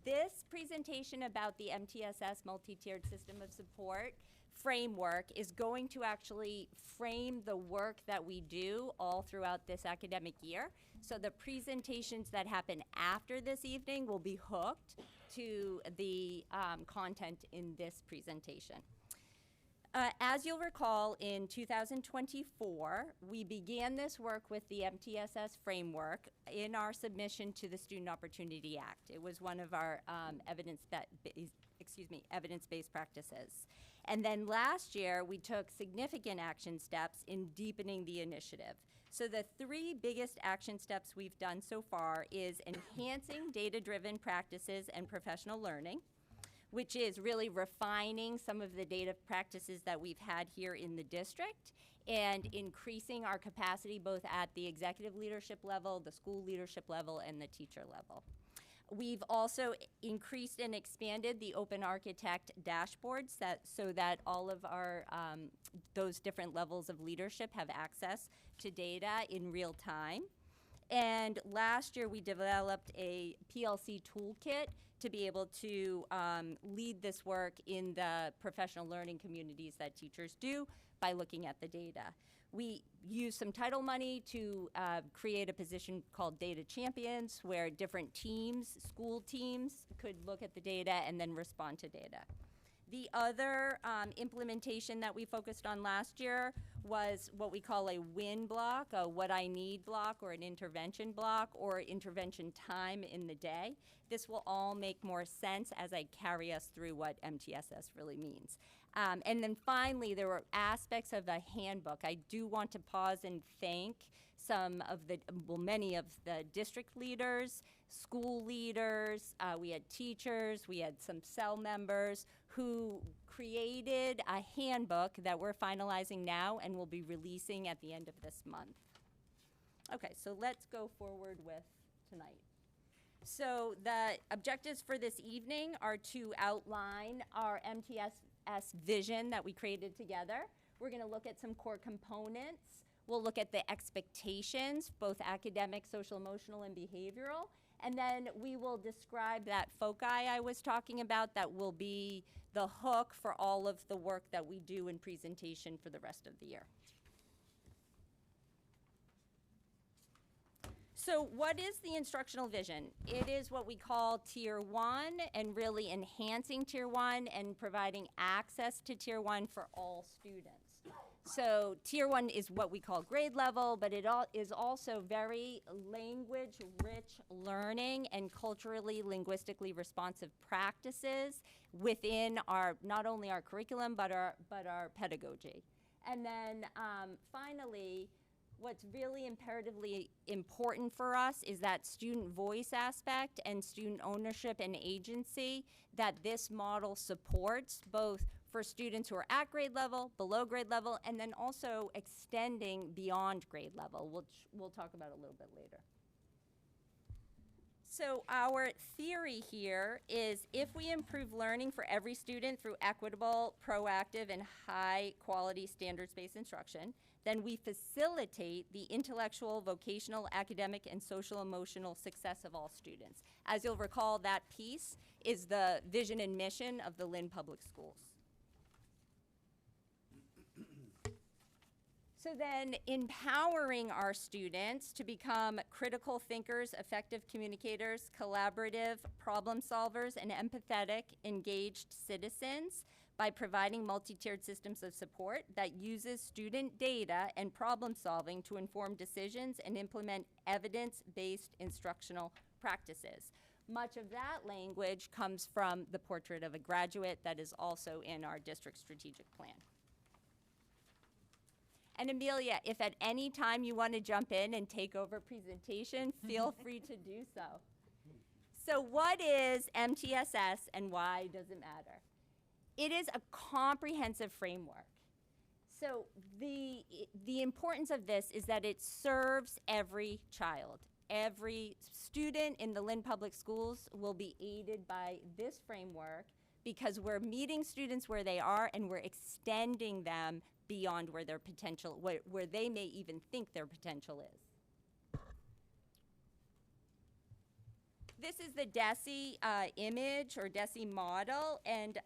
This presentation about the MTSS multi-tiered system of support framework is going to actually frame the work that we do all throughout this academic year. So the presentations that happen after this evening will be hooked to the content in this presentation. As you'll recall, in 2024, we began this work with the MTSS framework in our submission to the Student Opportunity Act. It was one of our evidence-based practices. And then last year, we took significant action steps in deepening the initiative. So the 3 biggest action steps we've done so far is enhancing data-driven practices and professional learning, which is really refining some of the data practices that we've had here in the district and increasing our capacity both at the executive leadership level, the school leadership level, and the teacher level. We've also increased and expanded the open architect dashboards so that all of our those different levels of leadership have access to data in real time. And last year we developed a PLC toolkit to be able to lead this work in the professional learning communities that teachers do by looking at the data. We used some title money to create a position called Data Champions, where different teams, school teams, could look at the data and then respond to data. The other implementation that we focused on last year was what we call a WIN block, a what I need block, or an intervention block, or intervention time in the day. This will all make more sense as I carry us through what MTSS really means. And then finally, there were aspects of the handbook. I do want to pause and thank some of the, well, many of the district leaders, school leaders, we had teachers, we had some cell members who created a handbook that we're finalizing now and will be releasing at the end of this month. Okay, so let's go forward with tonight. So the objectives for this evening are to outline our MTSS vision that we created together. We're going to look at some core components. We'll look at the expectations, both academic, social, emotional, and behavioral. And then we will describe that foci I was talking about that will be the hook for all of the work that we do in presentation for the rest of the year. So what is the instructional vision? It is what we call Tier 1 and really enhancing Tier 1 and providing access to Tier 1 for all students. So Tier 1 is what we call grade level, but it is also very language-rich learning and culturally, linguistically responsive practices within our, not only our curriculum, but our pedagogy. And then finally, what's really imperatively important for us is that student voice aspect and student ownership and agency that this model supports, both for students who are at grade level, below grade level, and then also extending beyond grade level, which we'll talk about a little bit later. So our theory here is if we improve learning for every student through equitable, proactive, and high-quality standards-based instruction, then we facilitate the intellectual, vocational, academic, and social-emotional success of all students. As you'll recall, that piece is the vision and mission of the Lynn Public Schools. So then empowering our students to become critical thinkers, effective communicators, collaborative problem solvers, and empathetic, engaged citizens by providing multi-tiered systems of support that uses student data and problem solving to inform decisions and implement evidence-based instructional practices. Much of that language comes from the Portrait of a Graduate that is also in our district strategic plan. And Amelia, if at any time you want to jump in and take over presentation, feel free to do so. So what is MTSS and why does it matter? It is a comprehensive framework. So the importance of this is that it serves every child. Every student in the Lynn Public Schools will be aided by this framework because we're meeting students where they are and we're extending them beyond where their potential, where they may even think their potential is. This is the DESE image or DESE model, and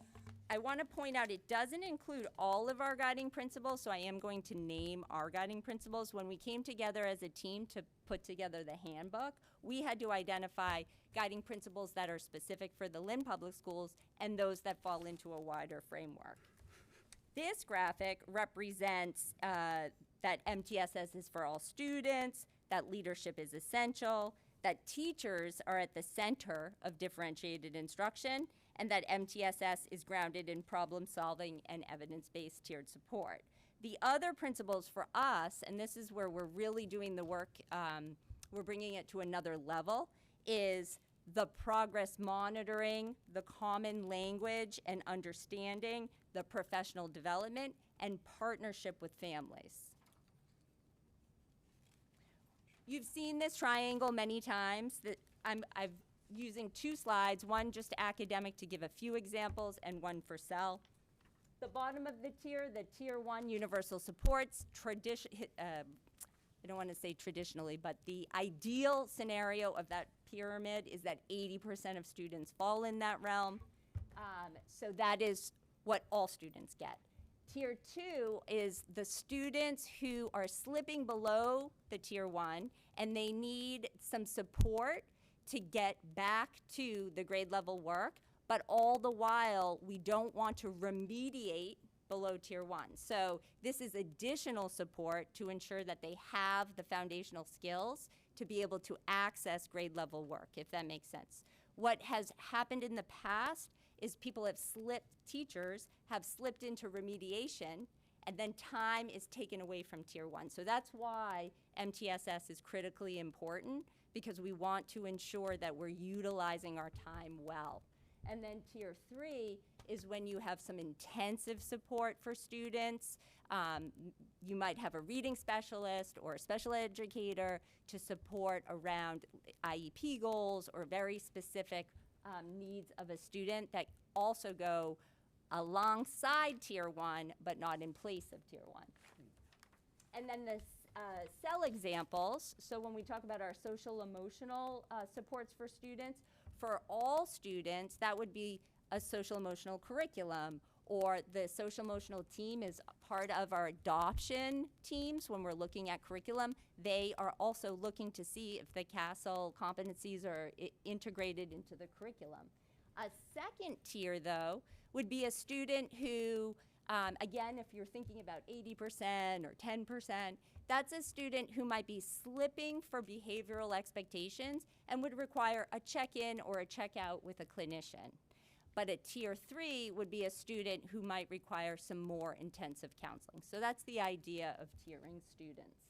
I want to point out it doesn't include all of our guiding principles, so I am going to name our guiding principles. When we came together as a team to put together the handbook, we had to identify guiding principles that are specific for the Lynn Public Schools and those that fall into a wider framework. This graphic represents that MTSS is for all students, that leadership is essential, that teachers are at the center of differentiated instruction, and that MTSS is grounded in problem solving and evidence-based tiered support. The other principles for us, and this is where we're really doing the work, we're bringing it to another level, is the progress monitoring, the common language and understanding, the professional development, and partnership with families. You've seen this triangle many times. I've using 2 slides, one just academic to give a few examples and one for Cell. The bottom of the tier 1 universal supports, I don't want to say traditionally, but the ideal scenario of that pyramid is that 80% of students fall in that realm. So that is what all students get. Tier 2 is the students who are slipping below the tier 1 and they need some support to get back to the grade level work, but all the while we don't want to remediate below tier 1. So this is additional support to ensure that they have the foundational skills to be able to access grade level work, if that makes sense. What has happened in the past is teachers have slipped into remediation, and then time is taken away from tier 1. So that's why MTSS is critically important, because we want to ensure that we're utilizing our time well. And then tier 3 is when you have some intensive support for students. You might have a reading specialist or a special educator to support around IEP goals or very specific needs of a student that also go alongside tier 1, but not in place of tier 1. And then the Cell examples, so when we talk about our social emotional supports for students, for all students, that would be a social emotional curriculum, or the social emotional team is part of our adoption teams. When we're looking at curriculum, they are also looking to see if the CASEL competencies are integrated into the curriculum. A second tier, though, would be a student who, again, if you're thinking about 80% or 10%, that's a student who might be slipping for behavioral expectations and would require a check-in or a check-out with a clinician. But a tier 3 would be a student who might require some more intensive counseling. So that's the idea of tiering students.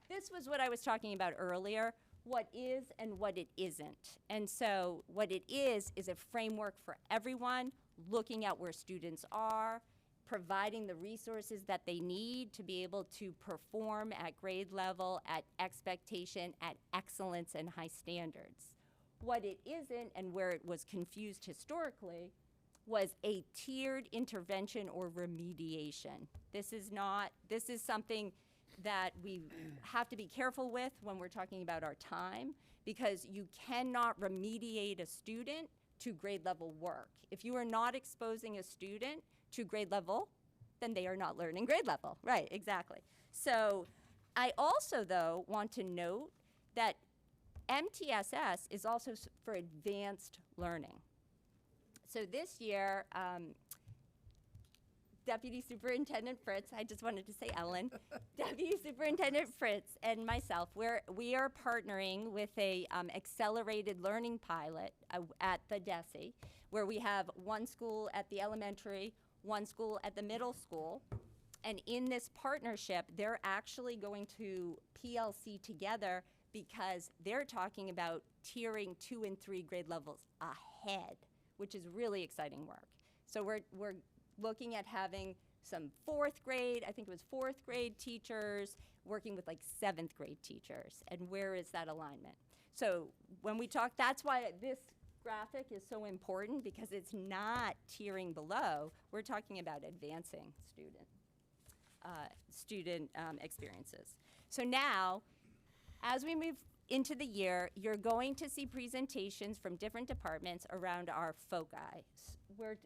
This was what I was talking about earlier, what is and what it isn't. And so what it is a framework for everyone, looking at where students are, providing the resources that they need to be able to perform at grade level, at expectation, at excellence and high standards. What it isn't, and where it was confused historically, was a tiered intervention or remediation. This is something that we have to be careful with when we're talking about our time, because you cannot remediate a student to grade level work. If you are not exposing a student to grade level, then they are not learning grade level. Right, exactly. So I also, though, want to note that MTSS is also for advanced learning. So this year, Deputy Superintendent Fritz, I just wanted to say Ellen, Deputy Superintendent Fritz and myself, we are partnering with a accelerated learning pilot at the DESE, where we have one school at the elementary, one school at the middle school. And in this partnership, they're actually going to PLC together, because they're talking about tiering 2 and 3 grade levels ahead, which is really exciting work. So we're looking at having some 4th grade, I think it was 4th grade teachers, working with like 7th grade teachers, and where is that alignment? So when we talk, that's why this graphic is so important, because it's not tiering below, we're talking about advancing student experiences. So now, as we move into the year, you're going to see presentations from different departments around our foci. We're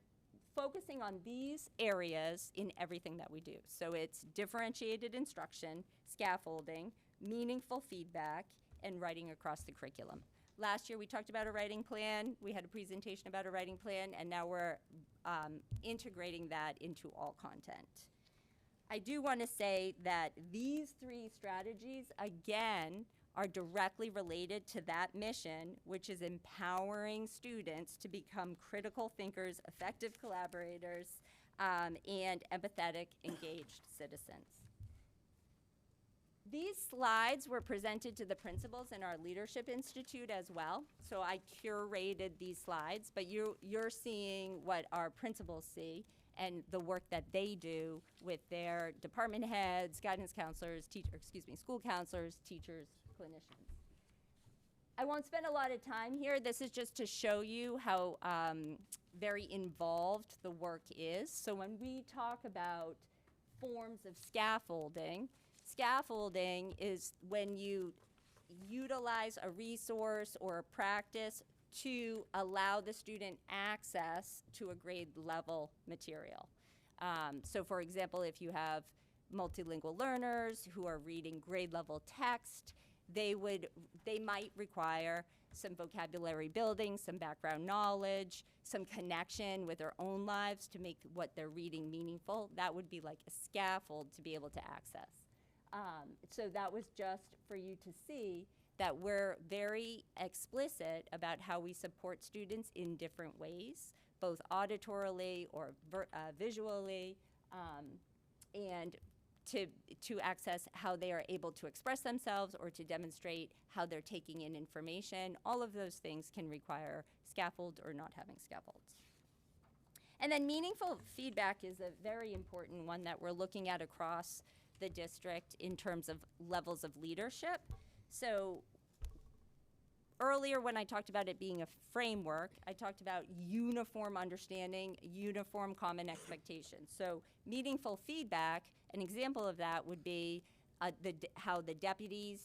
focusing on these areas in everything that we do. So it's differentiated instruction, scaffolding, meaningful feedback, and writing across the curriculum. Last year we talked about a writing plan, we had a presentation about a writing plan, and now we're integrating that into all content. I do want to say that these 3 strategies, again, are directly related to that mission, which is empowering students to become critical thinkers, effective collaborators, and empathetic, engaged citizens. These slides were presented to the principals in our Leadership Institute as well. So I curated these slides, but you're seeing what our principals see and the work that they do with their department heads, guidance counselors, school counselors, teachers, clinicians. I won't spend a lot of time here. This is just to show you how very involved the work is. So when we talk about forms of scaffolding, scaffolding is when you utilize a resource or a practice to allow the student access to a grade level material. So for example, if you have multilingual learners who are reading grade level text, they might require some vocabulary building, some background knowledge, some connection with their own lives to make what they're reading meaningful. That would be like a scaffold to be able to access. So that was just for you to see that we're very explicit about how we support students in different ways, both auditorily or visually, and to access how they are able to express themselves or to demonstrate how they're taking in information. All of those things can require scaffold or not having scaffolds. And then meaningful feedback is a very important one that we're looking at across the district in terms of levels of leadership. So earlier when I talked about it being a framework, I talked about uniform understanding, uniform common expectations. So meaningful feedback, an example of that would be how the deputies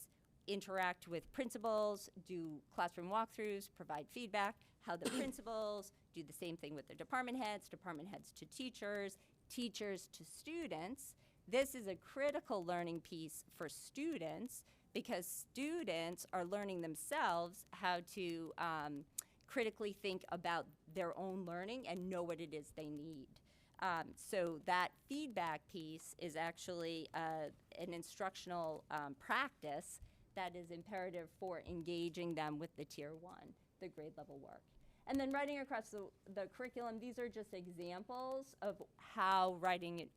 interact with principals, do classroom walkthroughs, provide feedback, how the principals do the same thing with the department heads to teachers, teachers to students. This is a critical learning piece for students because students are learning themselves how to critically think about their own learning and know what it is they need. So that feedback piece is actually an instructional practice that is imperative for engaging them with the Tier 1, the grade level work. And then writing across the curriculum, these are just examples of how writing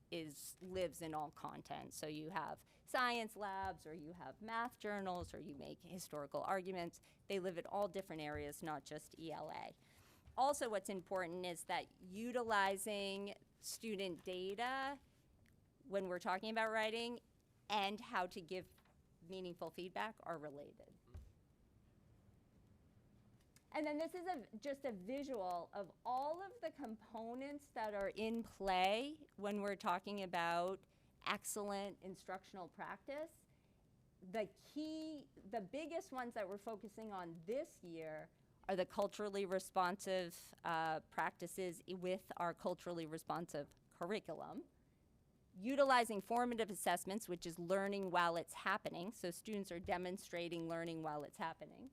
lives in all content. So you have science labs, or you have math journals, or you make historical arguments. They live in all different areas, not just ELA. Also, what's important is that utilizing student data when we're talking about writing and how to give meaningful feedback are related. And then this is just a visual of all of the components that are in play when we're talking about excellent instructional practice. The biggest ones that we're focusing on this year are the culturally responsive practices with our culturally responsive curriculum. Utilizing formative assessments, which is learning while it's happening, so students are demonstrating learning while it's happening.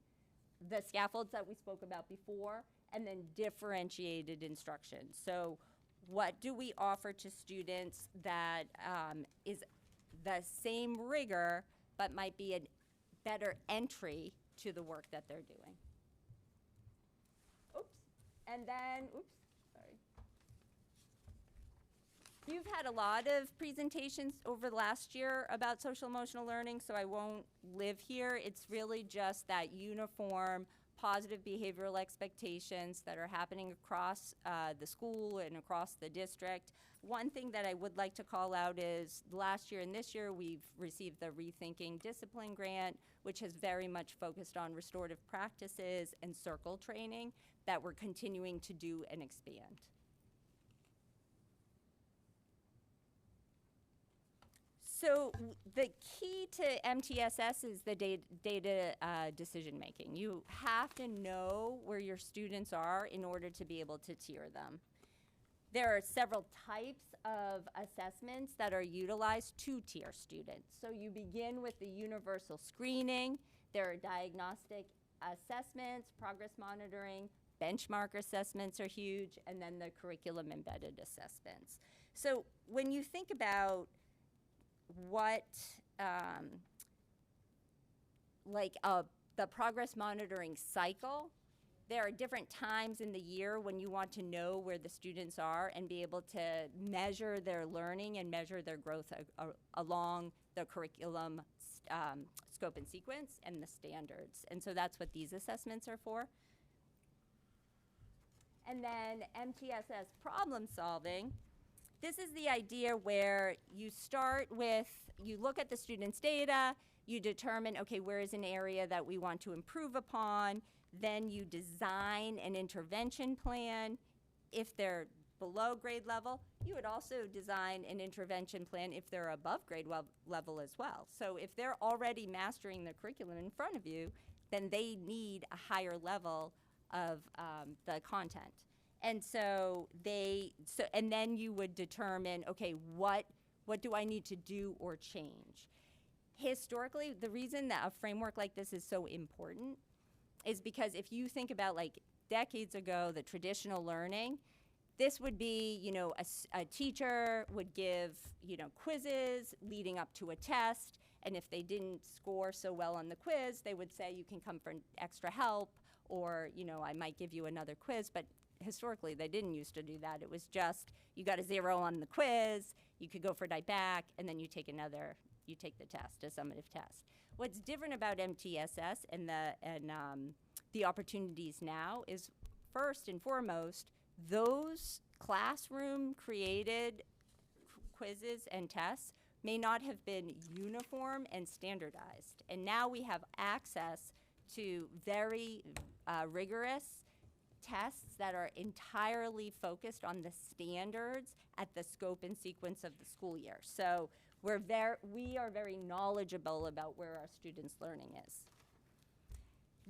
The scaffolds that we spoke about before, and then differentiated instruction. So what do we offer to students that is the same rigor, but might be a better entry to the work that they're doing? Oops, and then, oops, sorry. You've had a lot of presentations over the last year about social emotional learning, so I won't live here. It's really just that uniform positive behavioral expectations that are happening across the school and across the district. One thing that I would like to call out is last year and this year we've received the Rethinking Discipline Grant, which has very much focused on restorative practices and circle training that we're continuing to do and expand. So the key to MTSS is the data decision making. You have to know where your students are in order to be able to tier them. There are several types of assessments that are utilized to tier students. So you begin with the universal screening. There are diagnostic assessments, progress monitoring, benchmark assessments are huge, and then the curriculum embedded assessments. So when you think about what the progress monitoring cycle, there are different times in the year when you want to know where the students are and be able to measure their learning and measure their growth along the curriculum scope and sequence and the standards. And so that's what these assessments are for. And then MTSS problem solving. This is the idea where you start with, you look at the student's data, You determine, okay, where is an area that we want to improve upon. Then you design an intervention plan. If they're below grade level, you would also design an intervention plan if they're above grade level as well. So if they're already mastering the curriculum in front of you, then they need a higher level of the content. And so and then you would determine, okay, what do I need to do or change? Historically, the reason that a framework like this is so important is because if you think about like decades ago, the traditional learning, this would be, you know, a teacher would give, you know, quizzes leading up to a test, and if they didn't score so well on the quiz, they would say you can come for extra help, or, you know, I might give you another quiz, but historically they didn't used to do that. It was just, you got a 0 on the quiz, you could go for dive back, and then you take the test, a summative test. What's different about MTSS and the opportunities now is, first and foremost, those classroom-created quizzes and tests may not have been uniform and standardized. And now we have access to very rigorous tests that are entirely focused on the standards at the scope and sequence of the school year. So we are very knowledgeable about where our students' learning is.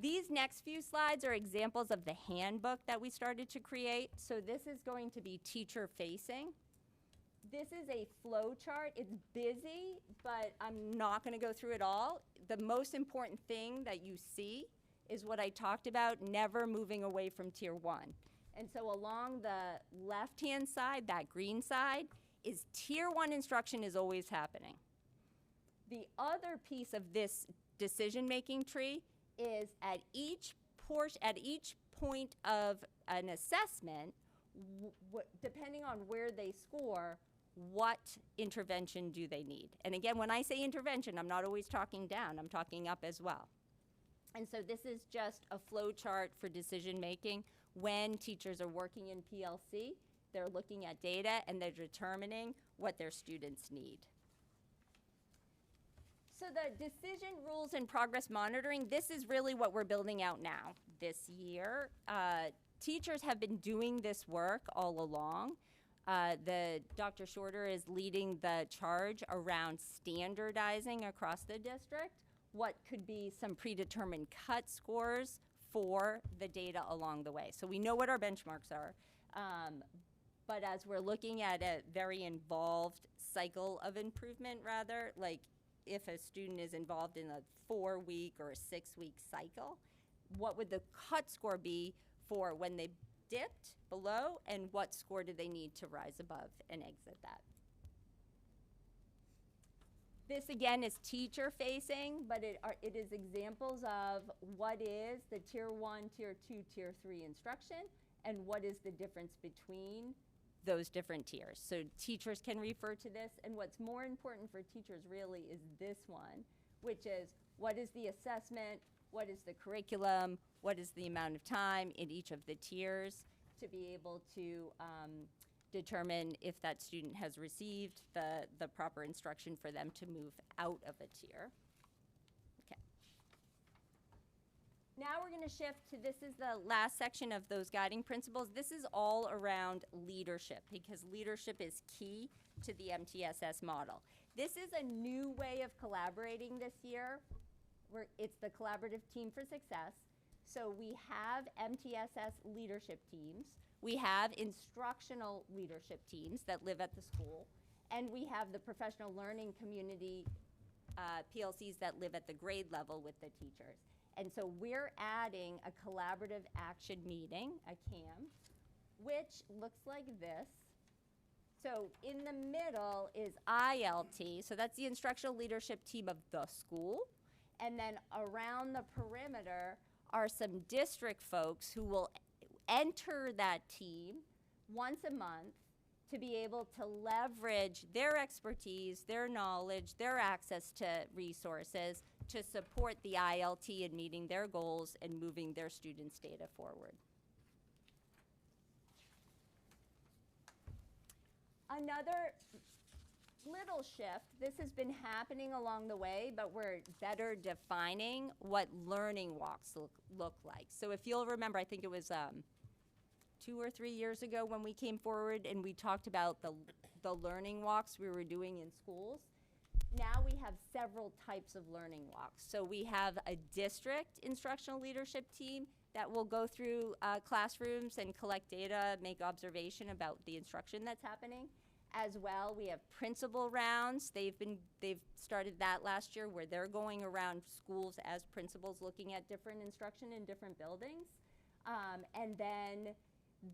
These next few slides are examples of the handbook that we started to create. So this is going to be teacher-facing. This is a flow chart. It's busy, but I'm not going to go through it all. The most important thing that you see is what I talked about, never moving away from Tier 1. And so along the left-hand side, that green side, is Tier 1 instruction is always happening. The other piece of this decision-making tree is at each point of an assessment, depending on where they score, what intervention do they need? And again, when I say intervention, I'm not always talking down, I'm talking up as well. And so this is just a flow chart for decision making. When teachers are working in PLC, they're looking at data and they're determining what their students need. So the decision rules and progress monitoring, this is really what we're building out now this year. Teachers have been doing this work all along. Dr. Shorter is leading the charge around standardizing across the district what could be some predetermined cut scores for the data along the way. So we know what our benchmarks are, but as we're looking at a very involved cycle of improvement, rather, like if a student is involved in a 4-week or a 6-week cycle, what would the cut score be for when they dipped below, and what score do they need to rise above and exit that? This again is teacher facing, but it is examples of what is the Tier 1, Tier 2, Tier 3 instruction, and what is the difference between those different tiers. So teachers can refer to this, and what's more important for teachers really is this one, which is what is the assessment, what is the curriculum, what is the amount of time in each of the tiers to be able to determine if that student has received the proper instruction for them to move out of a tier. Okay. Now we're going to shift to, this is the last section of those guiding principles. This is all around leadership, because leadership is key to the MTSS model. This is a new way of collaborating this year. It's the Collaborative Team for Success. So we have MTSS leadership teams. We have instructional leadership teams that live at the school. And we have the professional learning community PLCs that live at the grade level with the teachers. And so we're adding a collaborative action meeting, a CAM, which looks like this. So in the middle is ILT, so that's the instructional leadership team of the school. And then around the perimeter are some district folks who will enter that team once a month to be able to leverage their expertise, their knowledge, their access to resources to support the ILT in meeting their goals and moving their students' data forward. little shift. This has been happening along the way, but we're better defining what learning walks look like. So if you'll remember, I think it was 2 or 3 years ago when we came forward and we talked about the learning walks we were doing in schools. Now we have several types of learning walks. So we have a district instructional leadership team that will go through classrooms and collect data, make observation about the instruction that's happening. As well, we have principal rounds. They've started that last year where they're going around schools as principals looking at different instruction in different buildings. And then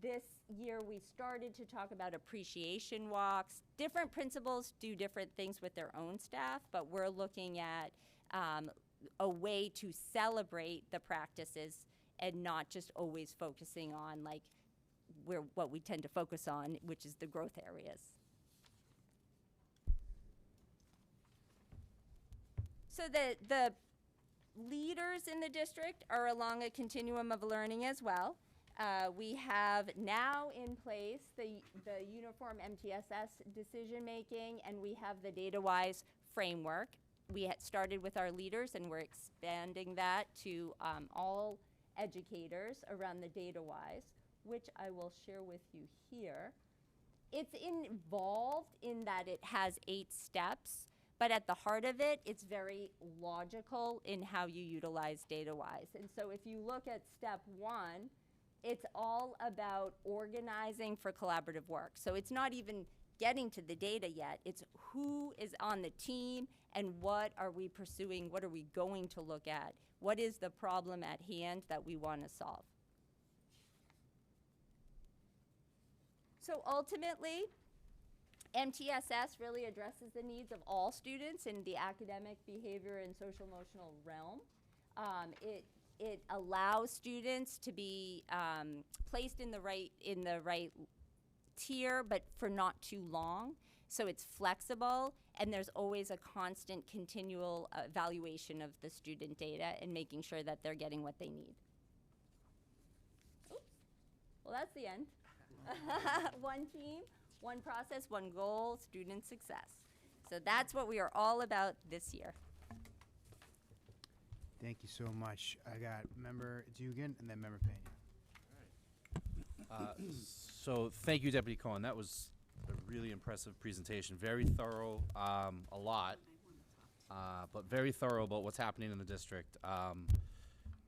this year we started to talk about appreciation walks. Different principals do different things with their own staff, but we're looking at a way to celebrate the practices and not just always focusing on like what we tend to focus on, which is the growth areas. So the leaders in the district are along a continuum of learning as well. We have now in place the uniform MTSS decision-making, and we have the data-wise framework. We had started with our leaders, and we're expanding that to all educators around the data-wise, which I will share with you here. It's involved in that it has 8 steps, but at the heart of it, it's very logical in how you utilize data-wise. And so if you look at step 1, it's all about organizing for collaborative work. So it's not even getting to the data yet. It's who is on the team and what are we pursuing, what are we going to look at, what is the problem at hand that we want to solve. So ultimately, MTSS really addresses the needs of all students in the academic, behavior, and social emotional realm. It allows students to be placed in the right tier, but for not too long. So it's flexible, and there's always a constant, continual evaluation of the student data and making sure that they're getting what they need. Oops. Well, that's the end. One team, one process, one goal, student success. So that's what we are all about this year. Thank you so much. I got Member Dugan and then Member Pena. So thank you, Deputy Cohen. That was a really impressive presentation. Very thorough, a lot, but very thorough about what's happening in the district.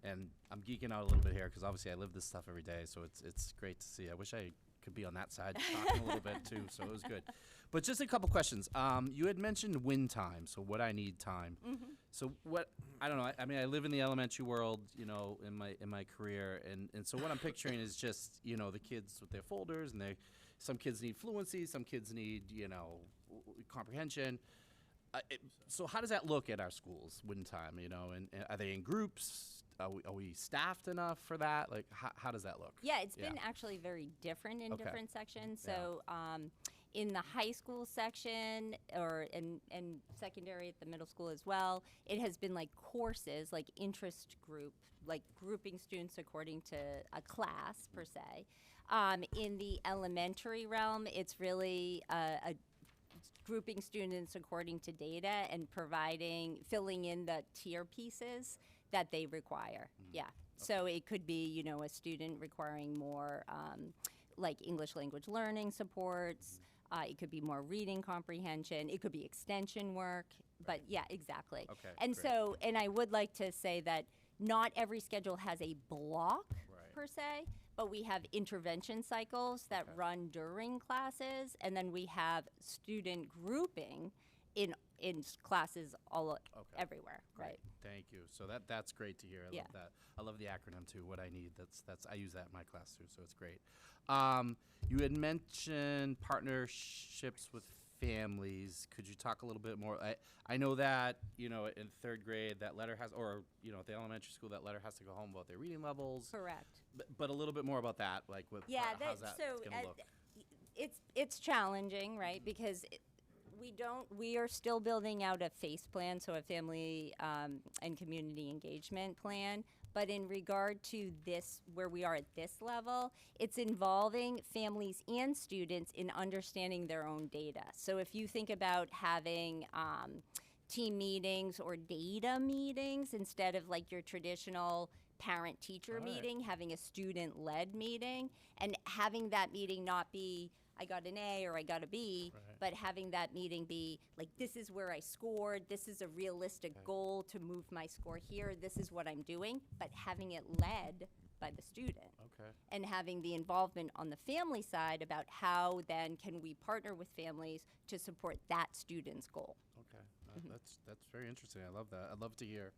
And I'm geeking out a little bit here because obviously I live this stuff every day, so it's great to see. I wish I could be on that side talking a little bit too, so it was good. But just a couple questions. You had mentioned win time, so what I need time. Mm-hmm. So what, I don't know, I mean, I live in the elementary world, you know, in my career, and so what I'm picturing is just, you know, the kids with their folders, and some kids need fluency, some kids need, you know, comprehension. So how does that look at our schools, win time, you know, and are they in groups? Are we staffed enough for that? Like, how does that look? Yeah, it's been actually very different in different sections. Yeah. So in the high school section and secondary at the middle school as well, it has been like courses, like interest group, like grouping students according to a class per se. In the elementary realm, it's really a grouping students according to data and filling in the tier pieces that they require. Yeah. So it could be, you know, a student requiring more like English language learning supports. It could be more reading comprehension. It could be extension work. But yeah, exactly. Okay, And great. so, and I would like to say that not every schedule has a block per se, but we have intervention cycles that run during classes, and then we have student grouping in classes everywhere, right? Thank you. So that's great to hear. I Yeah. love that. I love the acronym too. What I need. That's I use that in my class too. So it's great. You had mentioned partnerships with families. Could you talk a little bit more? I know that, you know, in 3rd grade that letter has, or you know, at the elementary school that letter has to go home about their reading levels. Correct. But a little bit more about that, like with how's that gonna look? It's challenging, right? Because we are still building out a FACE plan, so a family and community engagement plan, But in regard to this, where we are at this level, it's involving families and students in understanding their own data. So if you think about having team meetings or data meetings instead of like your traditional parent-teacher meeting, having a student-led meeting, and having that meeting not be, I got an A or I got a B, but having that meeting be like, this is where I scored, this is a realistic goal to move my score here, this is what I'm doing, but having it led by the student. And having the involvement on the family side about how then can we partner with families to support that student's goal. That's very interesting. I love that. I'd love to hear,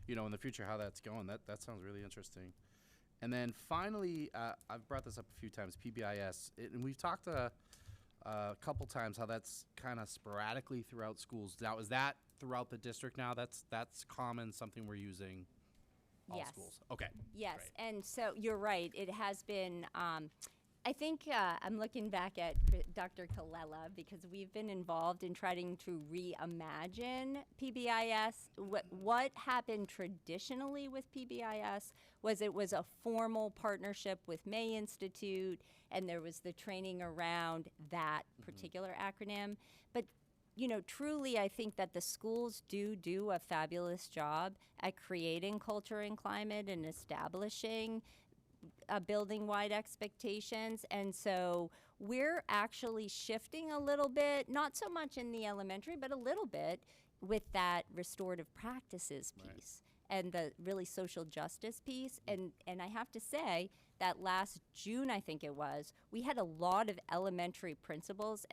you know, in the future how that's going. That sounds really interesting. And then finally, I've brought this up a few times, PBIS, and we've talked a couple times how that's kind of sporadically throughout schools. Now, is that throughout the district now? That's common, something we're using all Yes. schools? Okay. Yes, Great. and so you're right. It has been. I think I'm looking back at Dr. Colella because we've been involved in trying to reimagine PBIS. What happened traditionally with PBIS was it was a formal partnership with May Institute, and there was the training around that particular acronym. But you know, truly, I think that the schools do a fabulous job at creating culture and climate and establishing building-wide expectations. And so we're actually shifting a little bit, not so much in the elementary, but a little bit with that restorative practices piece and the really social justice piece. And I have to say that last June, I think it was, we had a lot of elementary principals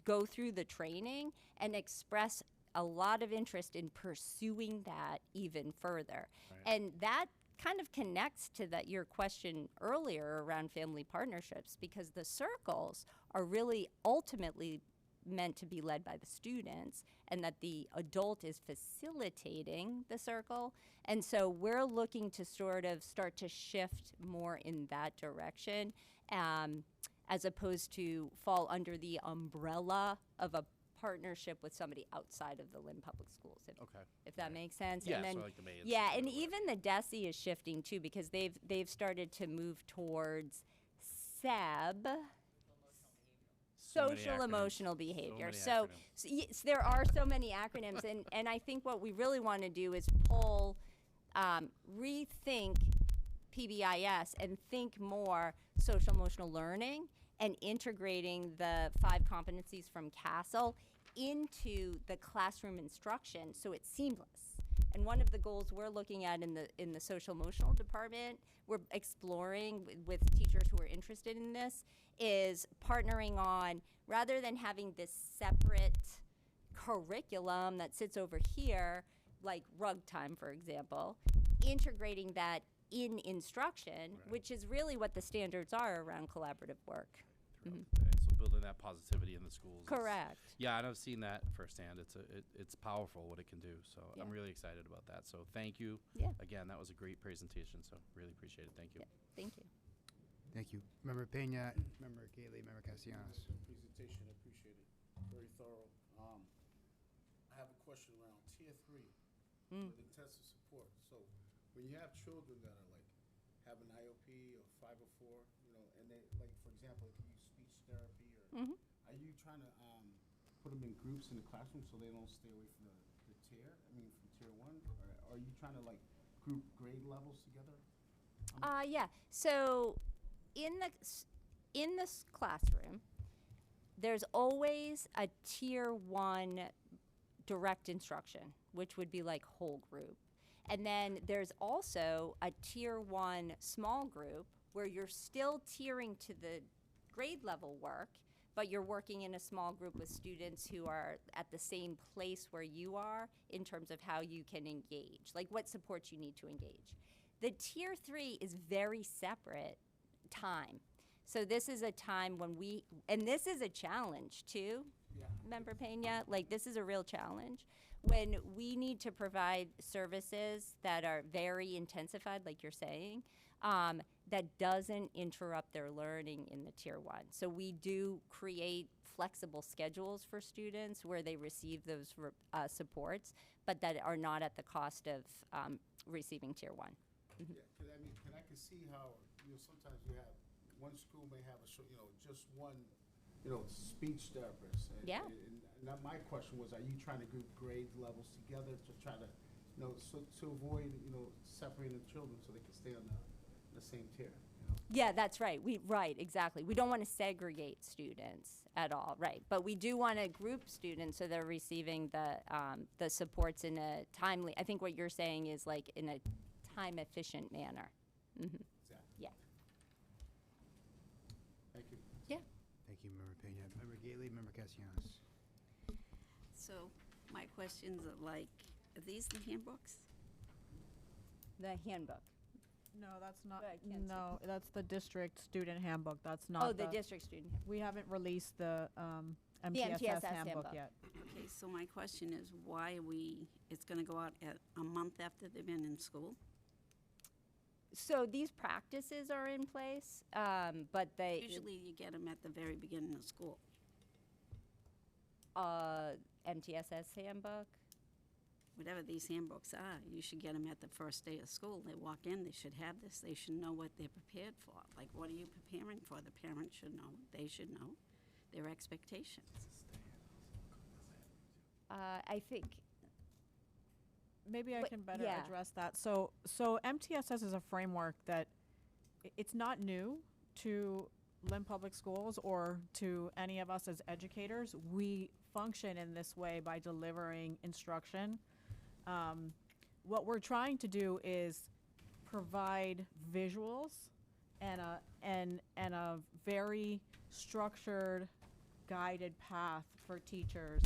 go through the training and express a lot of interest in pursuing that even further. And that kind of connects to your question earlier around family partnerships, because the circles are really ultimately meant to be led by the students, and that the adult is facilitating the circle. And so we're looking to sort of start to shift more in that direction, as opposed to fall under the umbrella of a partnership with somebody outside of the Lynn Public Schools, if that makes sense. Yeah, and then, so like the May yeah, Institute and or even the DESE is shifting too, because they've started to move towards SEB, So many social acronyms. emotional behavior. many So, acronyms. yes, there are so many acronyms, and I think what we really want to do is pull, rethink PBIS and think more social emotional learning and integrating the 5 competencies from CASTLE into the classroom instruction so it's seamless. And one of the goals we're looking at in the social emotional department, we're exploring with teachers who are interested in this, is partnering on, rather than having this separate curriculum that sits over here, like rug time, for example, integrating that in instruction, which is really what the standards are around collaborative work. Throughout the day. So building that positivity in the schools. Correct. Yeah, and I've seen that firsthand. It's powerful what it can do. So Yeah. I'm really excited about that. So thank you. Yeah. Again, that was a great presentation. So really appreciate it. Thank you. Yeah, thank you. Thank you. Member Pena, Member Gately, Member Castellanos. Presentation, I appreciate it. Very thorough. I have a question around tier 3 with intensive support. So when you have children that are like have an IOP or 504, you know, and they like, for example, if you use speech therapy or are you trying to put them in groups in the classroom so they don't stay away from the tier? I mean, from tier 1, or are you trying to like group grade levels together? Yeah. So in this classroom, there's always a tier 1 direct instruction, which would be like whole group. And then there's also a tier 1 small group where you're still tiering to the grade level work, but you're working in a small group with students who are at the same place where you are in terms of how you can engage, like what supports you need to engage. The tier 3 is very separate time. So this is a time when and this is a challenge too, Member Pena, like this is a real challenge when we need to provide services that are very intensified, like you're saying, that doesn't interrupt their learning in the tier 1. So we do create flexible schedules for students where they receive those supports, but that are not at the cost of receiving tier 1. Yeah, 'cause I mean, can I can see how, you know, sometimes you have, one school may have just one, speech therapist. Yeah. And now my question was, are you trying to group grade levels together to try to, so to avoid, separating children so they can stay on the same tier, Yeah, that's right. Right, exactly. We don't want to segregate students at all, right? But we do want to group students so they're receiving the supports in a timely. I think what you're saying is like in a time efficient manner. Exactly. Yeah. Thank you. Yeah. Thank you, Member Pena. Member Gately, Member Castellanos. So my questions are like, are these the handbooks? The handbook. No, that's not, I can't see. no, that's the district student handbook, that's not Oh, the district student. We haven't released the MTSS MTSS handbook handbook. yet. Okay, so my question is why it's gonna go out at a month after they've been in school? So these practices are in place, but they Usually you get them at the very beginning of school. MTSS handbook. Whatever these handbooks are, you should get them at the first day of school. They walk in, they should have this, they should know what they're prepared for. Like, what are you preparing for? The parents should know, they should know their expectations. I think. Maybe I But- can better yeah. address that. So MTSS is a framework that it's not new to Lynn Public Schools or to any of us as educators. We function in this way by delivering instruction. What we're trying to do is provide visuals and a very structured, guided path for teachers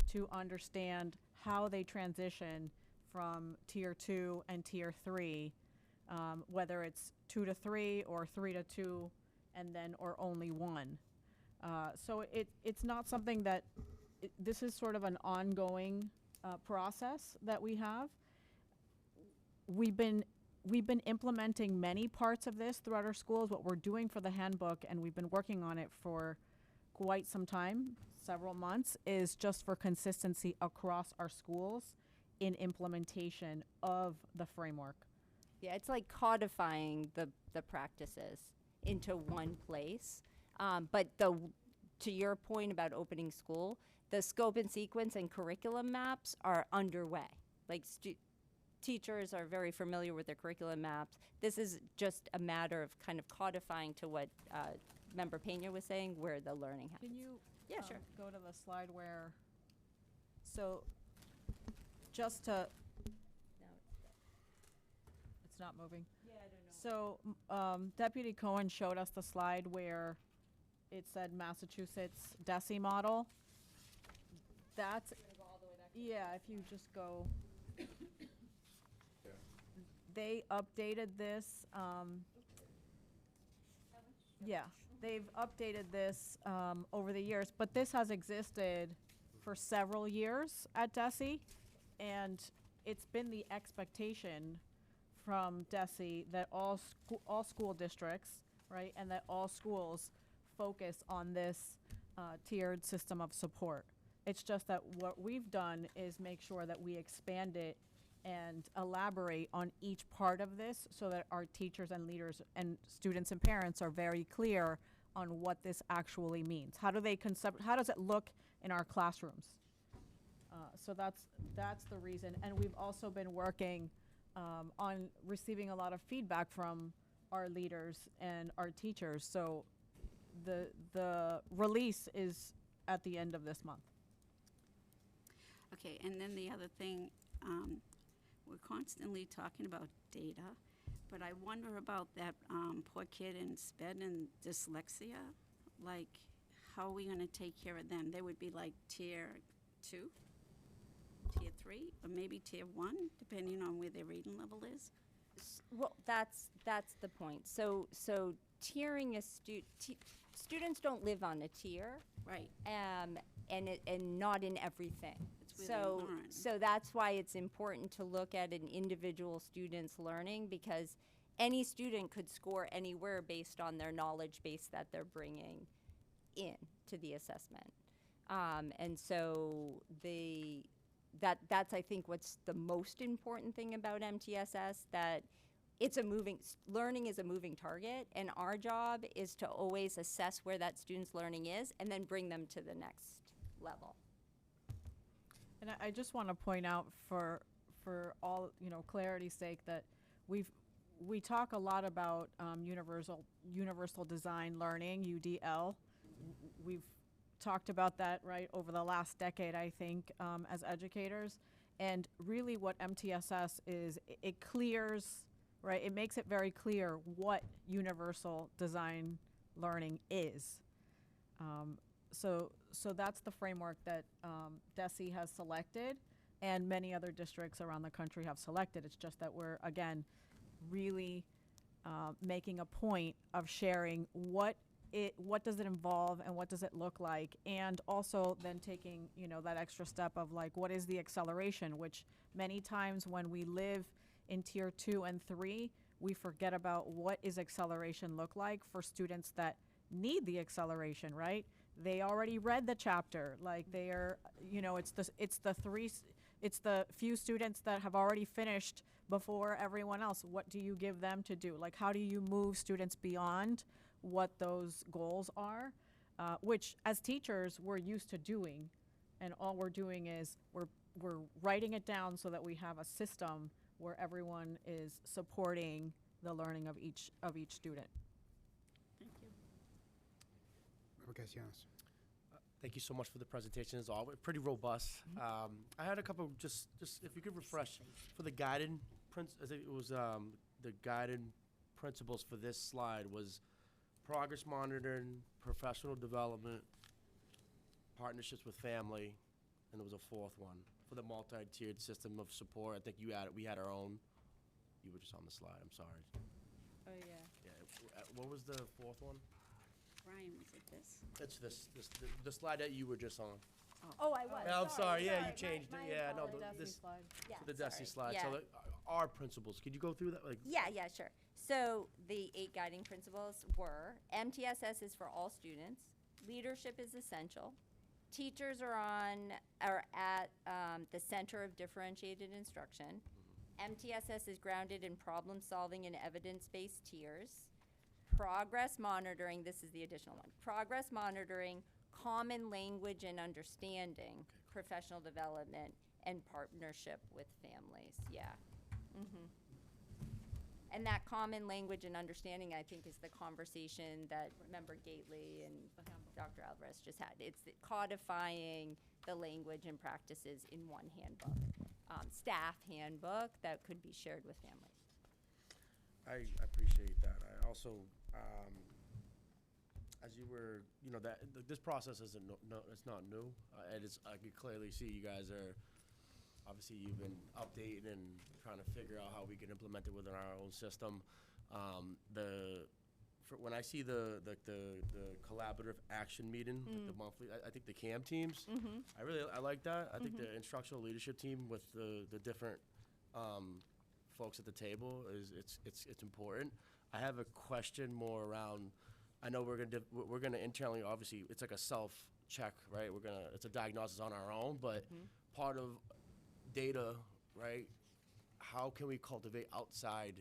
to understand how they transition from tier 2 and tier 3, whether it's 2 to 3 or 3 to 2 and then or only 1. So it's not something that this is sort of an ongoing process that we have. We've been implementing many parts of this throughout our schools. What we're doing for the handbook, and we've been working on it for quite some time, several months, is just for consistency across our schools in implementation of the framework. Yeah, it's like codifying the practices into one place. But to your point about opening school, the scope and sequence and curriculum maps are underway. Like teachers are very familiar with their curriculum maps. This is just a matter of kind of codifying to what Member Pena was saying, where the learning happens. Can you Yeah, sure. go to the slide where, so just to, it's not moving. Yeah, I don't know. So Deputy Cohen showed us the slide where it said Massachusetts DESI model. That's, yeah, if you just go. They updated this, yeah, they've updated this over the years, but this has existed for several years at DESI, and it's been the expectation from DESI that all school districts, right, and that all schools focus on this tiered system of support. It's just that what we've done is make sure that we expand it and elaborate on each part of this so that our teachers and leaders and students and parents are very clear on what this actually means. How does it look in our classrooms? So that's the reason. And we've also been working on receiving a lot of feedback from our leaders and our teachers. So the release is at the end of this month. Okay, and then the other thing, we're constantly talking about data, but I wonder about that poor kid in SPED and dyslexia. Like, how are we going to take care of them? They would be like tier 2, tier 3, or maybe tier 1, depending on where their reading level is. Well, that's the point. So tiering a students don't live on a tier, Right. and not in everything. It's where they learn. So that's why it's important to look at an individual student's learning, because any student could score anywhere based on their knowledge base that they're bringing in to the assessment. And so that's I think what's the most important thing about MTSS, that learning is a moving target, and our job is to always assess where that student's learning is and then bring them to the next level. And I just want to point out for all, clarity's sake, that we talk a lot about universal design learning, UDL. We've talked about that, right, over the last decade, I think, as educators. And really what MTSS is, it clears, right, it makes it very clear what universal design learning is. So that's the framework that DESE has selected, and many other districts around the country have selected. It's just that we're, again, really making a point of sharing what does it involve and what does it look like, and also then taking, that extra step of like, what is the acceleration, which many times when we live in tier 2 and 3, we forget about what is acceleration look like for students that need the acceleration, right? They already read the chapter, like they are, it's the few students that have already finished before everyone else. What do you give them to do? Like, how do you move students beyond what those goals are, which as teachers we're used to doing, and all we're doing is we're writing it down so that we have a system where everyone is supporting the learning of each student. Thank you. Thank you so much for the presentation. As always, pretty robust. I had a couple, just if you could refresh for the guided I think it was the guided principles for this slide was progress monitoring, professional development, partnerships with family, and there was a fourth one for the multi-tiered system of support. I think we had our own. You were just on the slide. I'm sorry. Oh, yeah. Yeah. What was the fourth one? Brian, was it this? It's the slide that you were just on. Oh, I was. I'm sorry. Yeah, you My- changed my it. Yeah, no, apologies. Slide. Yeah, the DESE sorry. slide. Yeah. So our principles. Could you go through that? Like, Yeah, sure. So the 8 guiding principles were: MTSS is for all students, leadership is essential, teachers are at the center of differentiated instruction, MTSS is grounded in problem solving and evidence-based tiers, progress monitoring, this is the additional one, progress monitoring, common language and understanding, professional development, and partnership with families. Yeah. And that common language and understanding, I think, is the conversation that Member Gately and Dr. Alvarez just had. It's codifying the language and practices in one handbook, staff handbook that could be shared with families. I appreciate that. I also, as you were, this process isn't it's not new. I could clearly see you guys are. Obviously, you've been updating and trying to figure out how we can implement it within our own system. When I see the collaborative action meeting, like the monthly, I think the CAM teams, I like that. I think the instructional leadership team with the different folks at the table it's important. I have a question more around. I know we're gonna internally, obviously, it's like a self check, right? It's a diagnosis on our own, but part of data, right? How can we cultivate outside,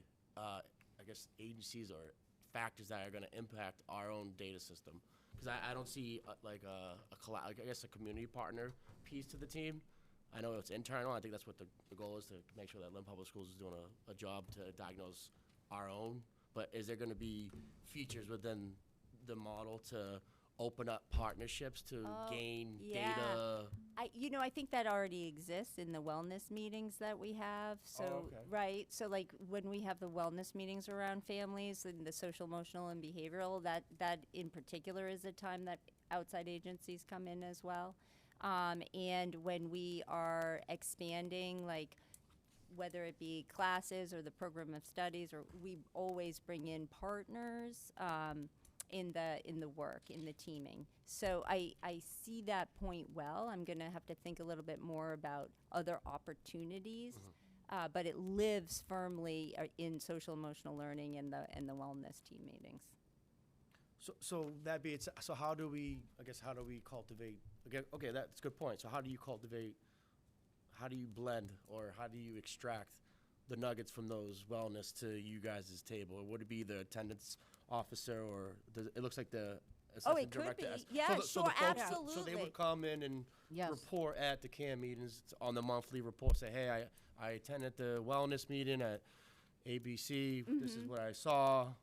agencies or factors that are going to impact our own data system? Because I don't see a community partner piece to the team. I know it's internal. I think that's what the goal is, to make sure that Lynn Public Schools is doing a job to diagnose our own. But is there going to be features within the model to open up partnerships to gain data? I think that already exists in the wellness meetings that we have. So, okay. Right. So, like when we have the wellness meetings around families and the social, emotional, and behavioral, that in particular is a time that outside agencies come in as well. And when we are expanding, like whether it be classes or the program of studies, or we always bring in partners. In the work, in the teaming. So I see that point well. I'm going to have to think a little bit more about other opportunities, but it lives firmly in social emotional learning and the wellness team meetings. So that being said, so how do we cultivate? Okay, that's a good point. So how do you cultivate? How do you blend, or how do you extract the nuggets from those wellness to you guys' table? Would it be the attendance officer, or it looks like the assistant it could director? be. as- Yeah, so the sure, folks- So they absolutely. would come in and Yes. report at the CAM meetings on the monthly report, say, hey, I attended the wellness meeting at ABC, this is what I saw.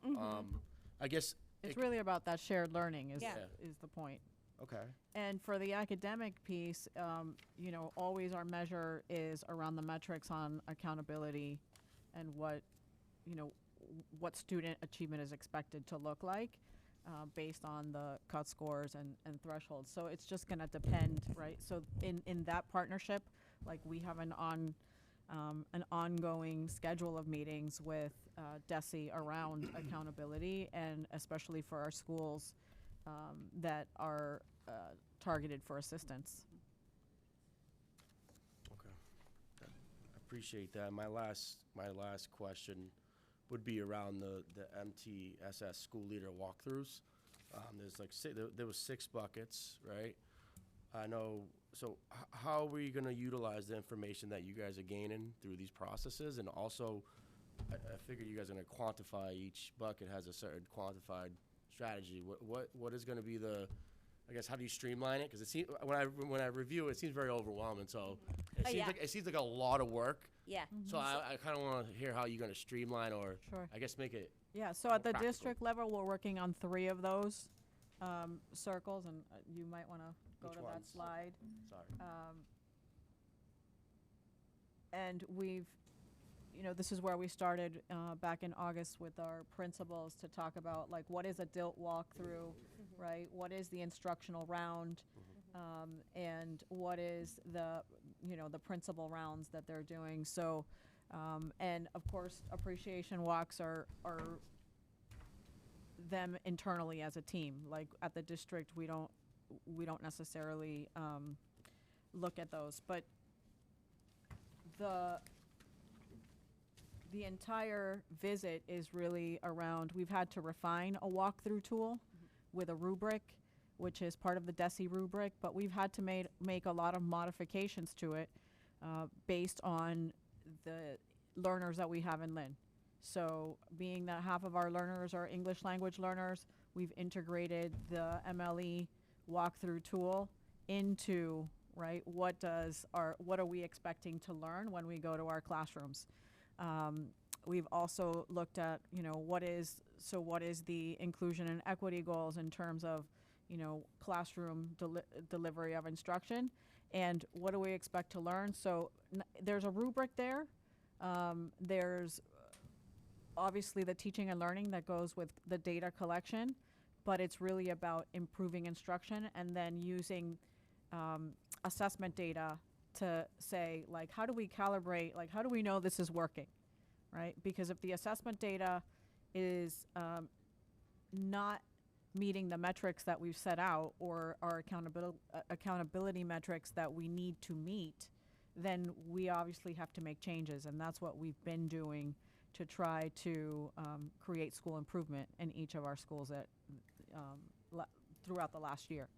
I guess, It's really about that shared learning is, Yeah. is the point. okay. And for the academic piece, you know, always our measure is around the metrics on accountability and what, you know, what student achievement is expected to look like based on the cut scores and thresholds. So it's just going to depend, right? So in that partnership, like we have an ongoing schedule of meetings with DESE around accountability, and especially for our schools that are targeted for assistance. Okay. I appreciate that. My last question would be around the MTSS school leader walkthroughs. There's like there was 6 buckets, right? I know. So how are we going to utilize the information that you guys are gaining through these processes? And also, I figure you guys are going to quantify each bucket has a certain quantified strategy. What is going to be the, I guess, how do you streamline it? Because it seems when I review it, it seems very overwhelming. So it seems like a lot of work. Yeah. So I kind of want to hear how you're going to streamline, or Sure. I guess make it. Yeah, so at the practical. district level, we're working on 3 of those circles, and you might want to go Which to ones? that slide. Sorry. And we've, you know, this is where we started back in August with our principals to talk about, like, what is a DILT walkthrough, right? What is the instructional round? And what is the, you know, the principal rounds that they're doing. So, and of course, appreciation walks are them internally as a team. Like at the district, we don't necessarily look at those, but the entire visit is really around, we've had to refine a walkthrough tool with a rubric, which is part of the DESE rubric, but we've had to make a lot of modifications to it based on the learners that we have in Lynn. So being that half of our learners are English language learners, we've integrated the MLE walkthrough tool into, right, what are we expecting to learn when we go to our classrooms. We've also looked at, you know, what is the inclusion and equity goals in terms of, you know, classroom delivery of instruction, and what do we expect to learn. So there's a rubric there. There's obviously the teaching and learning that goes with the data collection, but it's really about improving instruction and then using assessment data to say, like, how do we calibrate, like, how do we know this is working, right? Because if the assessment data is not meeting the metrics that we've set out, or our accountability metrics that we need to meet, then we obviously have to make changes, and that's what we've been doing to try to create school improvement in each of our schools at, throughout the last year.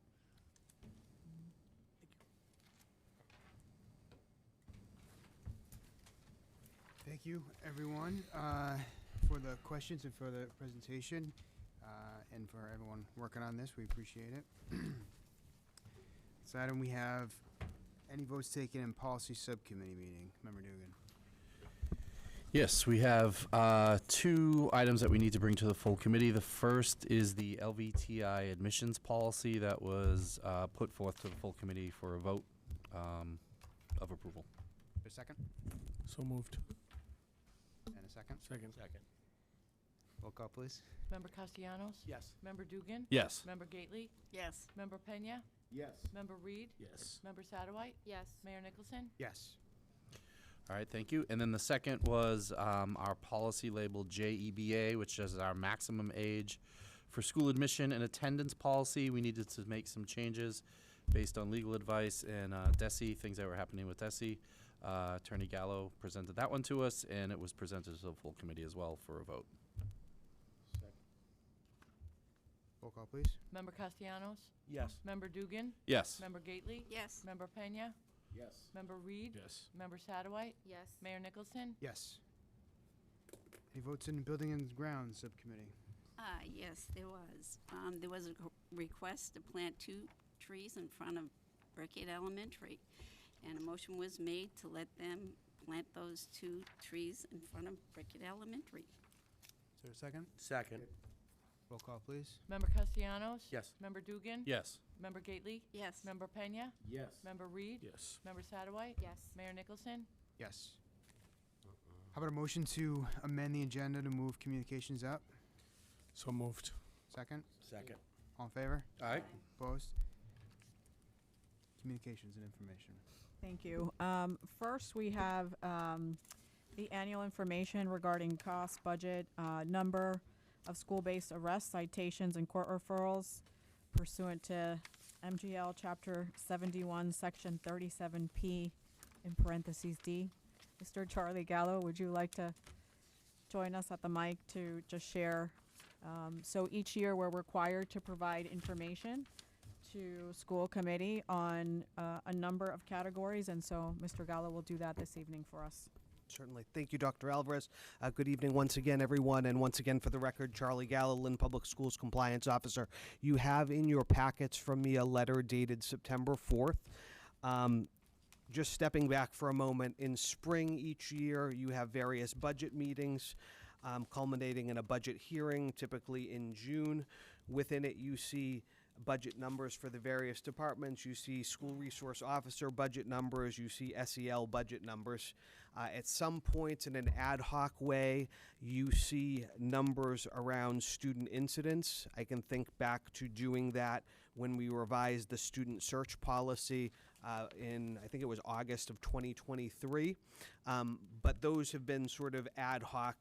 Thank you, everyone, for the questions and for the presentation, and for everyone working on this. We appreciate it. This item, we have any votes taken in policy subcommittee meeting. Member Dugan. Yes, we have 2 items that we need to bring to the full committee. The first is the LVTI admissions policy that was put forth to the full committee for a vote of approval. A second? So moved. And a second? Second. Roll call, please. Member Castellanos? Yes. Member Dugan? Yes. Member Gately? Yes. Member Pena? Yes. Member Reed? Yes. Member Satterwhite? Yes. Mayor Nicholson? Yes. All right, thank you. And then the second was our policy labeled JEBA, which is our maximum age for school admission and attendance policy. We needed to make some changes based on legal advice and DESE, things that were happening with DESE. Attorney Gallo presented that one to us, and it was presented to the full committee as well for a vote. Roll call, please. Member Castellanos? Yes. Member Dugan? Yes. Member Gately? Yes. Member Pena? Yes. Member Reed? Yes. Member Satterwhite? Yes. Mayor Nicholson? Yes. Any votes in Building and Grounds Subcommittee? Yes, there was. There was a request to plant 2 trees in front of Brickett Elementary, and a motion was made to let them plant those 2 trees in front of Brickett Elementary. Is there a second? Second. Roll call, please. Member Castellanos? Yes. Member Dugan? Yes. Member Gately? Yes. Member Pena? Yes. Member Reed? Yes. Member Satterwhite? Yes. Mayor Nicholson? Yes. How about a motion to amend the agenda to move communications up? So moved. Second? Second. All in favor? Aye. Opposed? Communications and information. Thank you. First, we have the annual information regarding cost, budget, number of school-based arrests, citations, and court referrals pursuant to MGL Chapter 71, Section 37P, in parentheses D. Mr. Charlie Gallo, would you like to join us at the mic to just share? So each year, we're required to provide information to school committee on a number of categories, and so Mr. Gallo will do that this evening for us. Certainly. Thank you, Dr. Alvarez. Good evening once again, everyone. And once again, for the record, Charlie Gallo, Lynn Public Schools Compliance Officer. You have in your packets from me a letter dated September 4th. Just stepping back for a moment, in spring each year, you have various budget meetings, culminating in a budget hearing, typically in June. Within it, you see budget numbers for the various departments. You see school resource officer budget numbers. You see SEL budget numbers. At some point in an ad hoc way, you see numbers around student incidents. I can think back to doing that when we revised the student search policy in, I think it was August of 2023. But those have been sort of ad hoc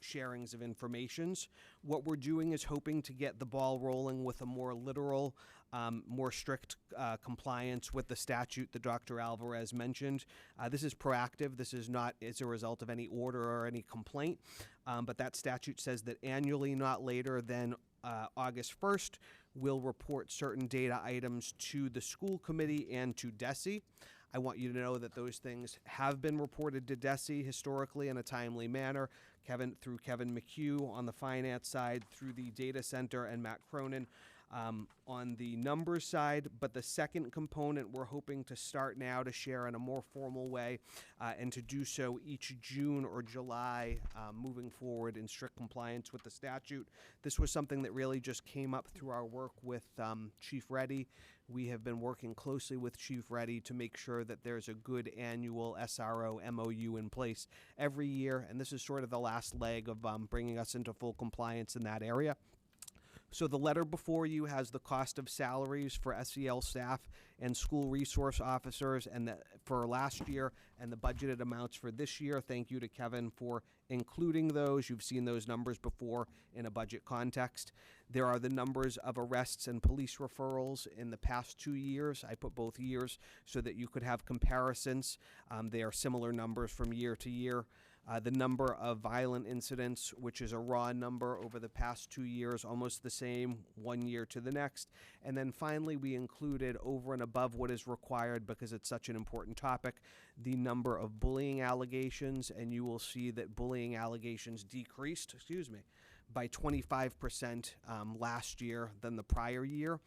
sharings of informations. What we're doing is hoping to get the ball rolling with a more literal, more strict compliance with the statute that Dr. Alvarez mentioned. This is proactive. This is not as a result of any order or any complaint. But that statute says that annually, not later than August 1st, we'll report certain data items to the school committee and to DESE. I want you to know that those things have been reported to DESE historically in a timely manner. Through Kevin McHugh on the finance side, through the data center, and Matt Cronin on the numbers side. But the second component we're hoping to start now to share in a more formal way and to do so each June or July moving forward in strict compliance with the statute. This was something that really just came up through our work with Chief Reddy. We have been working closely with Chief Reddy to make sure that there's a good annual SRO MOU in place every year, and this is sort of the last leg of bringing us into full compliance in that area. So the letter before you has the cost of salaries for SEL staff and school resource officers and for last year and the budgeted amounts for this year. Thank you to Kevin for including those. You've seen those numbers before in a budget context. There are the numbers of arrests and police referrals in the past 2 years. I put both years so that you could have comparisons. They are similar numbers from year to year. The number of violent incidents, which is a raw number over the past 2 years, almost the same 1 year to the next. And then finally, we included over and above what is required, because it's such an important topic, the number of bullying allegations. And you will see that bullying allegations decreased, by 25% last year than the prior year.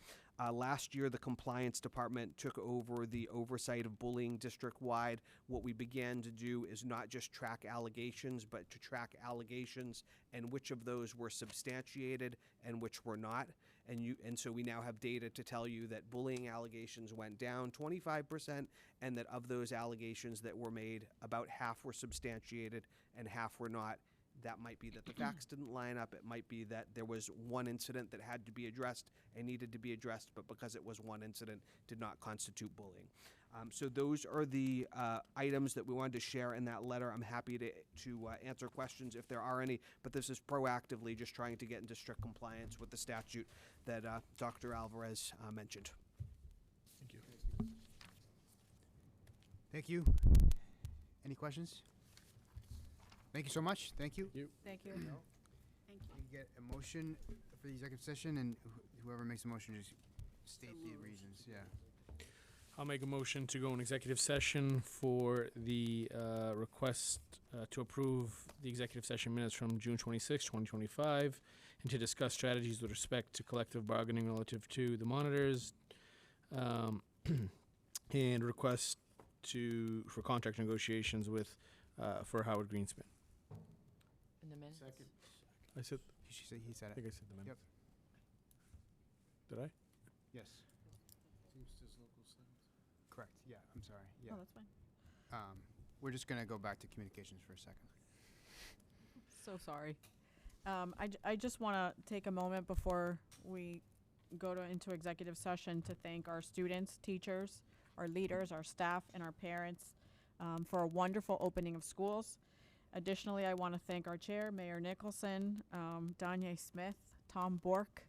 Last year, the compliance department took over the oversight of bullying district-wide. What we began to do is not just track allegations, but to track allegations and which of those were substantiated and which were not. And so we now have data to tell you that bullying allegations went down 25%, and that of those allegations that were made, about half were substantiated and half were not. That might be that the facts didn't line up. It might be that there was one incident that had to be addressed and needed to be addressed, but because it was one incident, did not constitute bullying. So those are the items that we wanted to share in that letter. I'm happy to answer questions if there are any, but this is proactively just trying to get into strict compliance with the statute that Dr. Alvarez mentioned. Thank you. Thank you. Any questions? Thank you so much. Thank you. Thank you. Thank you. We get a motion for the executive session, and whoever makes a motion just state the reasons. Yeah. I'll make a motion to go in executive session for the request to approve the executive session minutes from June 26, 2025, and to discuss strategies with respect to collective bargaining relative to the monitors, and request for contract negotiations with for Howard Greenspan. In the minutes? Second. I said. He said I it. think I said the minutes. Yep. Did I? Yes. Teamsters local sales. Correct. Yeah, I'm sorry. Yeah. Oh, that's fine. We're just going to go back to communications for a second. So sorry. I just want to take a moment before we go into executive session to thank our students, teachers, our leaders, our staff, and our parents for a wonderful opening of schools. Additionally, I want to thank our chair, Mayor Nicholson, Danye Smith, Tom Bork,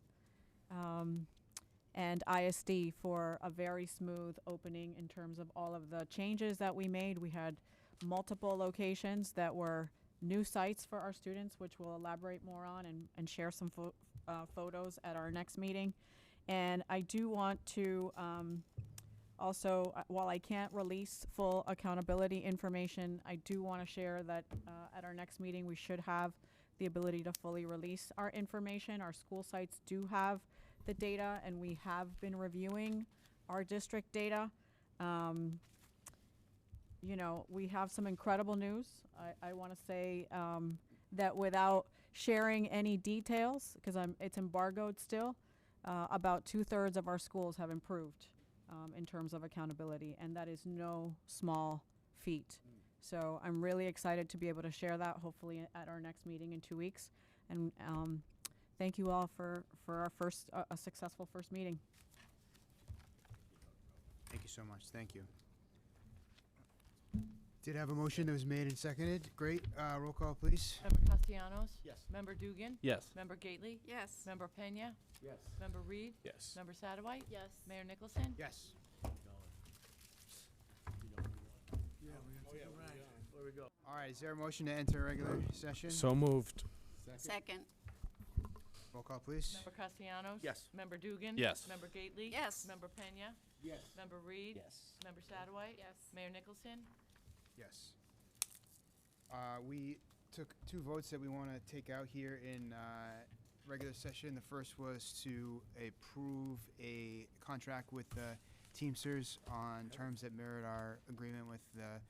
and ISD for a very smooth opening in terms of all of the changes that we made. We had multiple locations that were new sites for our students, which we'll elaborate more on and share some photos at our next meeting. And I do want to also, while I can't release full accountability information, I do want to share that at our next meeting, we should have the ability to fully release our information. Our school sites do have the data, and we have been reviewing our district data. You know, we have some incredible news. I want to say that without sharing any details, because it's embargoed still, about 2/3 of our schools have improved in terms of accountability, and that is no small feat. So I'm really excited to be able to share that, hopefully at our next meeting in 2 weeks. And thank you all for our first, a successful first meeting. Thank you so much. Thank you. Did have a motion that was made and seconded. Great. Roll call, please. Member Castellanos? Yes. Member Dugan? Yes. Member Gately? Yes. Member Pena? Yes. Member Reed? Yes. Member Satterwhite? Yes. Mayor Nicholson? Yes. Where we go? All right. Is there a motion to enter regular session? So moved. Second. Roll call, please. Member Castellanos? Yes. Member Dugan? Yes. Member Gately? Yes. Member Pena? Yes. Member Reed? Yes. Member Satterwhite? Yes. Mayor Nicholson? Yes. We took 2 votes that we want to take out here in regular session. The first was to approve a contract with the Teamsters on terms that mirrored our agreement with the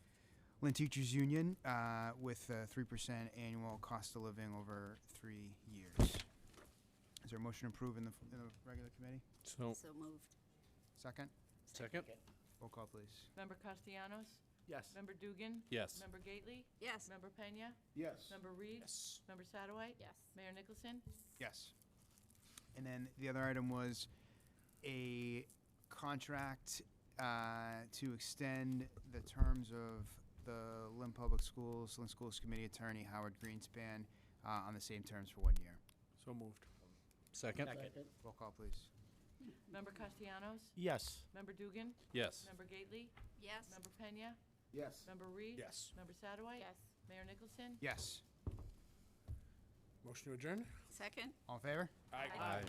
Lynn Teachers Union with a 3% annual cost of living over 3 years. Is there a motion to approve in the regular committee? So So moved. Second? Second? Roll call, please. Member Castellanos? Yes. Member Dugan? Yes. Member Gately? Yes. Member Pena? Yes. Member Reed? Yes. Member Satterwhite? Yes. Mayor Nicholson? Yes. And then the other item was a contract to extend the terms of the Lynn Public Schools, Lynn Schools Committee Attorney Howard Greenspan on the same terms for 1 year. So moved. Second? Roll call, please. Member Castellanos? Yes. Member Dugan? Yes. Member Gately? Yes. Member Pena? Yes. Member Reed? Yes. Member Satterwhite? Yes. Mayor Nicholson? Yes. Motion to adjourn? Second. All in favor? Aye.